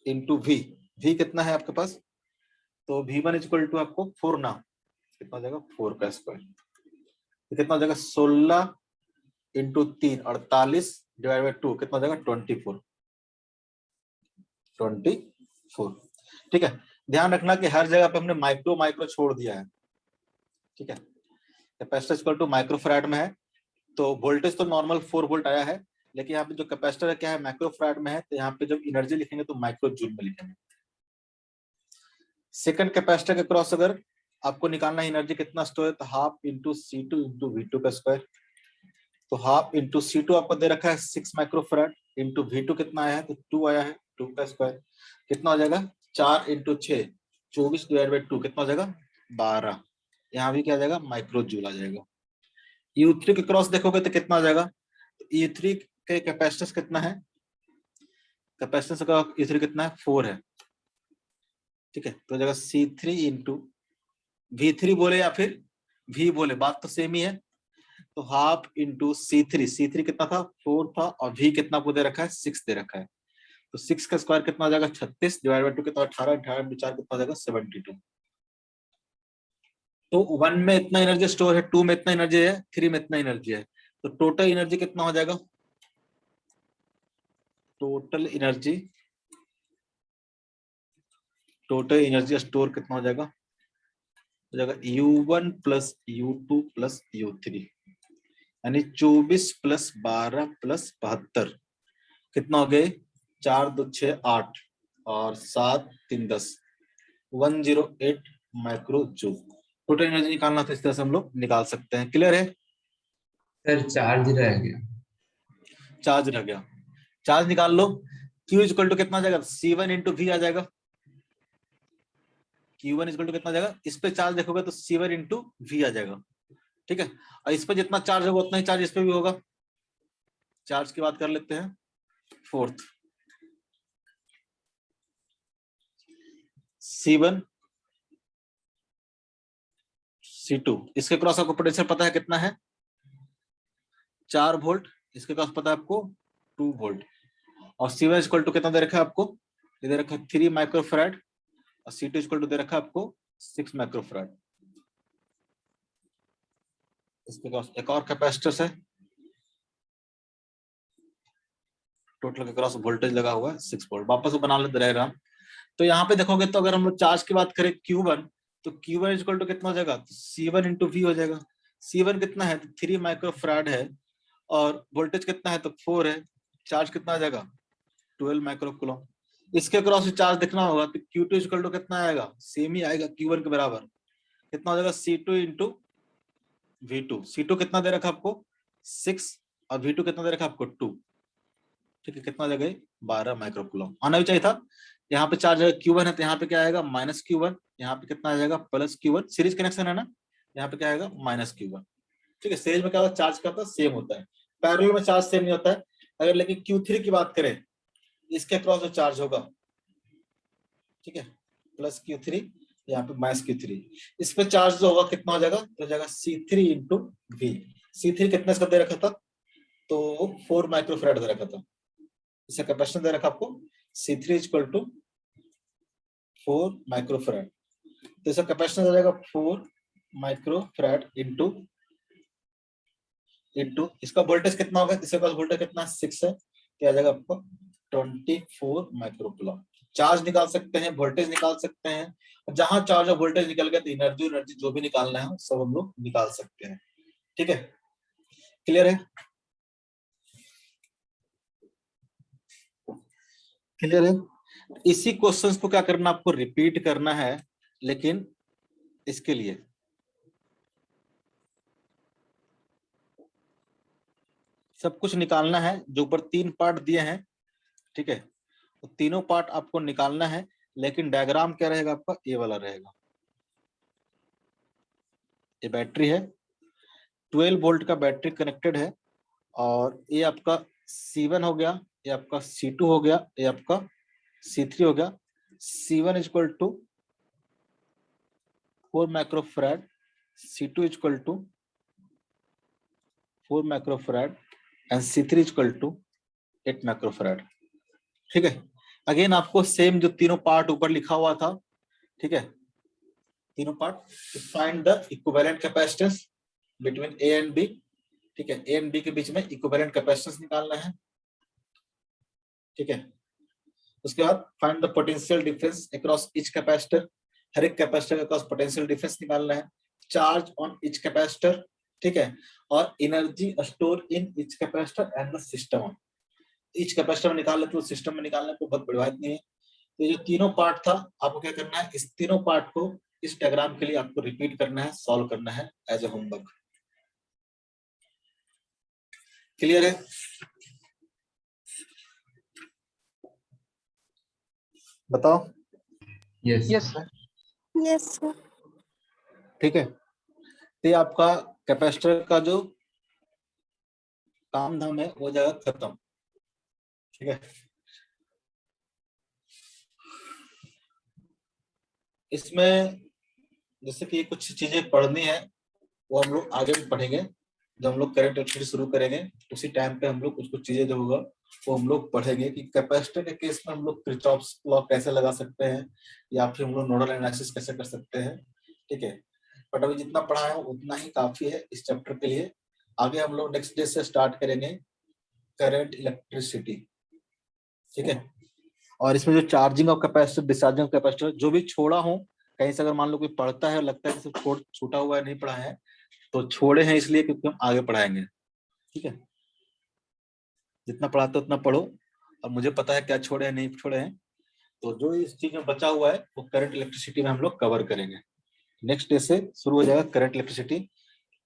इंटू V कितना है आपके पास? तो V1 इक्वल टू आपको 4 ना, कितना हो जाएगा? 4 का स्क्वायर। तो कितना हो जाएगा? 16 इंटू 3 48 डिवाइड बाई 2 कितना हो जाएगा? 24। ठीक है, ध्यान रखना कि हर जगह पे हमने माइक्रो माइक्रो छोड़ दिया है। ठीक है, कैपेसिटर इक्वल टू माइक्रोफैराड में है, तो वोल्टेज तो नॉर्मल 4 वोल्ट आया है, लेकिन यहाँ पे जो कैपेसिटर है क्या है, माइक्रोफैराड में है, तो यहाँ पे जब एनर्जी लिखेंगे तो माइक्रो जूल में लिखेंगे। सेकंड कैपेसिटर के क्रॉस अगर आपको निकालना है एनर्जी कितना स्टोर है, तो half into C2 into V2 का स्क्वायर। तो हाफ इंटू C2 आपको दे रखा है 6 माइक्रोफैराड, इंटू V2 कितना आया है, तो 2 आया है, 2 का स्क्वायर कितना हो जाएगा, 4 इंटू 6 24 डिवाइड बाई 2 कितना हो जाएगा 12। यहाँ भी क्या आ जाएगा, माइक्रो जूल आ जाएगा। U3 के क्रॉस देखोगे तो कितना आ जाएगा, तो U3 के कैपेसिटेंस कितना है, कैपेसिटेंस का U3 कितना है 4 है। ठीक है, तो जगह C3 इंटू V3 बोले या फिर V बोले, बात तो सेम ही है। तो हाफ इंटू C3 कितना था 4 था, और V कितना आपको दे रखा है 6 दे रखा है, तो 6 का स्क्वायर कितना आ जाएगा 36 डिवाइड बाई 2 कितना 18, 18 इंटू 4 कितना आ जाएगा 72। तो 1 में इतना एनर्जी स्टोर है, 2 में इतना एनर्जी है, 3 में इतना एनर्जी है, तो टोटल एनर्जी कितना हो जाएगा, टोटल एनर्जी स्टोर कितना हो जाएगा, U1 plus U2 plus U3, यानी 24 प्लस 12 प्लस 72 कितना हो गए, 4 2 6 8 और 7 3 10, 108 माइक्रो जूल। टोटल एनर्जी निकालना तो इस तरह से हम लोग निकाल सकते हैं। क्लियर है? सर चार्ज रह गया। चार्ज रह गया, चार्ज निकाल लो। Q इक्वल टू कितना आ जाएगा, C1 इंटू V आ जाएगा। Q1 इक्वल टू कितना आ जाएगा, इस पे चार्ज देखोगे तो C1 इंटू V आ जाएगा। ठीक है, और इस पे जितना चार्ज होगा उतना ही चार्ज इस पे भी होगा। चार्ज की बात कर लेते हैं। फोर्थ C1 C2, इसके क्रॉस आपको पोटेंशियल पता है कितना है 4 वोल्ट, इसके क्रॉस पता है आपको 2 वोल्ट, और C1 इक्वल टू कितना दे रखा है आपको, दे रखा है 3 माइक्रोफैराड, और C2 इक्वल टू दे रखा है आपको 6 माइक्रोफैराड। इसके क्रॉस एक और कैपेसिटर है, टोटल के क्रॉस वोल्टेज लगा हुआ है 6 वोल्ट। वापस बना लेते रहेगा। तो यहाँ पे देखोगे तो अगर हम लोग चार्ज की बात करें Q1, तो Q1 इक्वल टू कितना हो जाएगा, तो C1 इंटू V हो जाएगा। C1 कितना है, तो 3 माइक्रोफैराड है, और वोल्टेज कितना है, तो 4 है, चार्ज कितना आ जाएगा 12 माइक्रोकूलम। इसके क्रॉस चार्ज देखना होगा, तो Q2 इक्वल टू कितना आएगा, सेम ही आएगा Q1 के बराबर, कितना हो जाएगा C2 इंटू V2। C2 कितना दे रखा आपको 6, और V2 कितना दे रखा आपको 2। ठीक है, कितना जगह 12 माइक्रोकूलम आना भी चाहिए था। यहाँ पे चार्ज Q1 है, तो यहाँ पे क्या आएगा -Q1, यहाँ पे कितना आ जाएगा +Q1, सीरीज कनेक्शन है ना, यहाँ पे क्या आएगा -Q1। ठीक है, सीरीज में क्या होता है, चार्ज का सेम होता है, पैरेलल में चार्ज सेम नहीं होता है। अगर लेकिन Q3 की बात करें, इसके क्रॉस जो चार्ज होगा, ठीक है, +Q3, यहाँ पे -Q3, इस पे चार्ज जो होगा कितना हो जाएगा, तो हो जाएगा C3 इंटू V। C3 कितना इसका दे रखा था, तो 4 माइक्रोफैराड दे रखा था। इसका कैपेसिटेंस दे रखा आपको C3 इक्वल टू 4 माइक्रोफैराड, तो इसका कैपेसिटेंस आ जाएगा 4 माइक्रोफैराड इंटू इसका वोल्टेज कितना होगा, इसके पास वोल्टेज कितना 6 है, क्या आ जाएगा आपको 24 माइक्रोकूलम। चार्ज निकाल सकते हैं, वोल्टेज निकाल सकते हैं, जहां चार्ज और वोल्टेज निकल गया तो एनर्जी जो भी निकालना है सब हम लोग निकाल सकते हैं। ठीक है, क्लियर है? क्लियर है? इसी क्वेश्चंस को क्या करना, आपको रिपीट करना है, लेकिन इसके लिए सब कुछ निकालना है। जो ऊपर 3 पार्ट दिए हैं, ठीक है, तो तीनों पार्ट आपको निकालना है, लेकिन डायग्राम क्या रहेगा आपका, ये वाला रहेगा। ये बैटरी है, 12 वोल्ट का बैटरी कनेक्टेड है, और ये आपका C1 हो गया, ये आपका C2 हो गया, ये आपका C3 हो गया। C1 equal to 4 microfarad, C2 equal to 4 microfarad, and C3 equal to 8 microfarad. ठीक है, अगेन आपको सेम जो तीनों पार्ट ऊपर लिखा हुआ था, ठीक है, तीनों part, find the equivalent capacitance between A and B। ठीक है, A एंड B के बीच में इक्विवेलेंट कैपेसिटेंस निकालना है। ठीक है, उसके बाद find the potential difference across each capacitor, हर एक कैपेसिटर के अक्रॉस पोटेंशियल डिफरेंस निकालना है, चार्ज ऑन ईच कैपेसिटर, ठीक है, और energy store in each capacitor and the system. Each capacitor में निकाल लेते तो सिस्टम में निकालने को बहुत बड़ी बात नहीं है। तो ये जो तीनों पार्ट था, आपको क्या करना है, इस तीनों पार्ट को इस डायग्राम के लिए आपको रिपीट करना है, सॉल्व करना है एज ए होमवर्क। क्लियर है? बताओ। Yes yes yes sir. ठीक है, तो ये आपका कैपेसिटर का जो काम धाम है वो जाएगा खत्म। ठीक है, इसमें जैसे कि कुछ चीजें पढ़नी है वो हम लोग आगे भी पढ़ेंगे। जब हम लोग करंट इलेक्ट्रिसिटी शुरू करेंगे उसी टाइम पे हम लोग कुछ कुछ चीजें जो होगा वो हम लोग पढ़ेंगे कि कैपेसिटर के केस में हम लोग किरचॉफ्स लॉ कैसे लगा सकते हैं, या फिर हम लोग नोडल एनालिसिस कैसे कर सकते हैं। ठीक है, बट अभी जितना पढ़ा है उतना ही काफी है इस चैप्टर के लिए। आगे हम लोग नेक्स्ट डे से स्टार्ट करेंगे करंट इलेक्ट्रिसिटी। ठीक है, और इसमें जो charging of capacitor, discharging of capacitor, जो भी छोड़ा हो कहीं से, अगर मान लो कोई पढ़ता है और लगता है कि सब छूटा हुआ है, नहीं पढ़ा है, तो छोड़े हैं इसलिए क्योंकि हम आगे पढ़ाएंगे। ठीक है, जितना पढ़ाते उतना पढ़ो, और मुझे पता है क्या छोड़े हैं नहीं छोड़े हैं, तो जो इस चीज में बचा हुआ है वो करंट इलेक्ट्रिसिटी में हम लोग कवर करेंगे। नेक्स्ट डे से शुरू हो जाएगा करंट इलेक्ट्रिसिटी।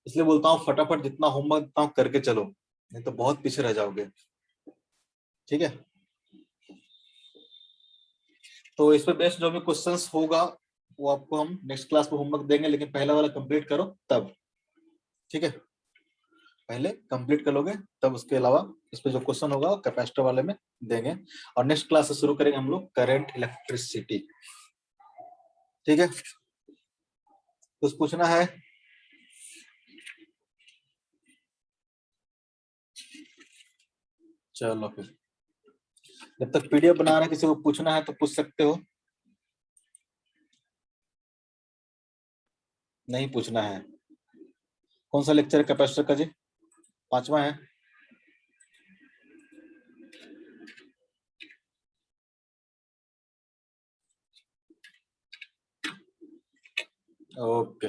इसलिए बोलता हूँ फटाफट जितना होमवर्क देता हूँ करके चलो, नहीं तो बहुत पीछे रह जाओगे। ठीक है, तो इस पे बेस्ड जो भी क्वेश्चंस होगा वो आपको हम नेक्स्ट क्लास में होमवर्क देंगे, लेकिन पहला वाला कंप्लीट करो तब। ठीक है, पहले कंप्लीट कर लोगे तब उसके अलावा इस पे जो क्वेश्चन होगा वो कैपेसिटर वाले में देंगे, और नेक्स्ट क्लास से शुरू करेंगे हम लोग करंट इलेक्ट्रिसिटी। ठीक है, कुछ पूछना है? चलो फिर, जब तक पीडीएफ बना रहे हैं किसी को पूछना है तो पूछ सकते हो, नहीं पूछना है। कौन सा लेक्चर है कैपेसिटर का जी? 5वां है। ओके।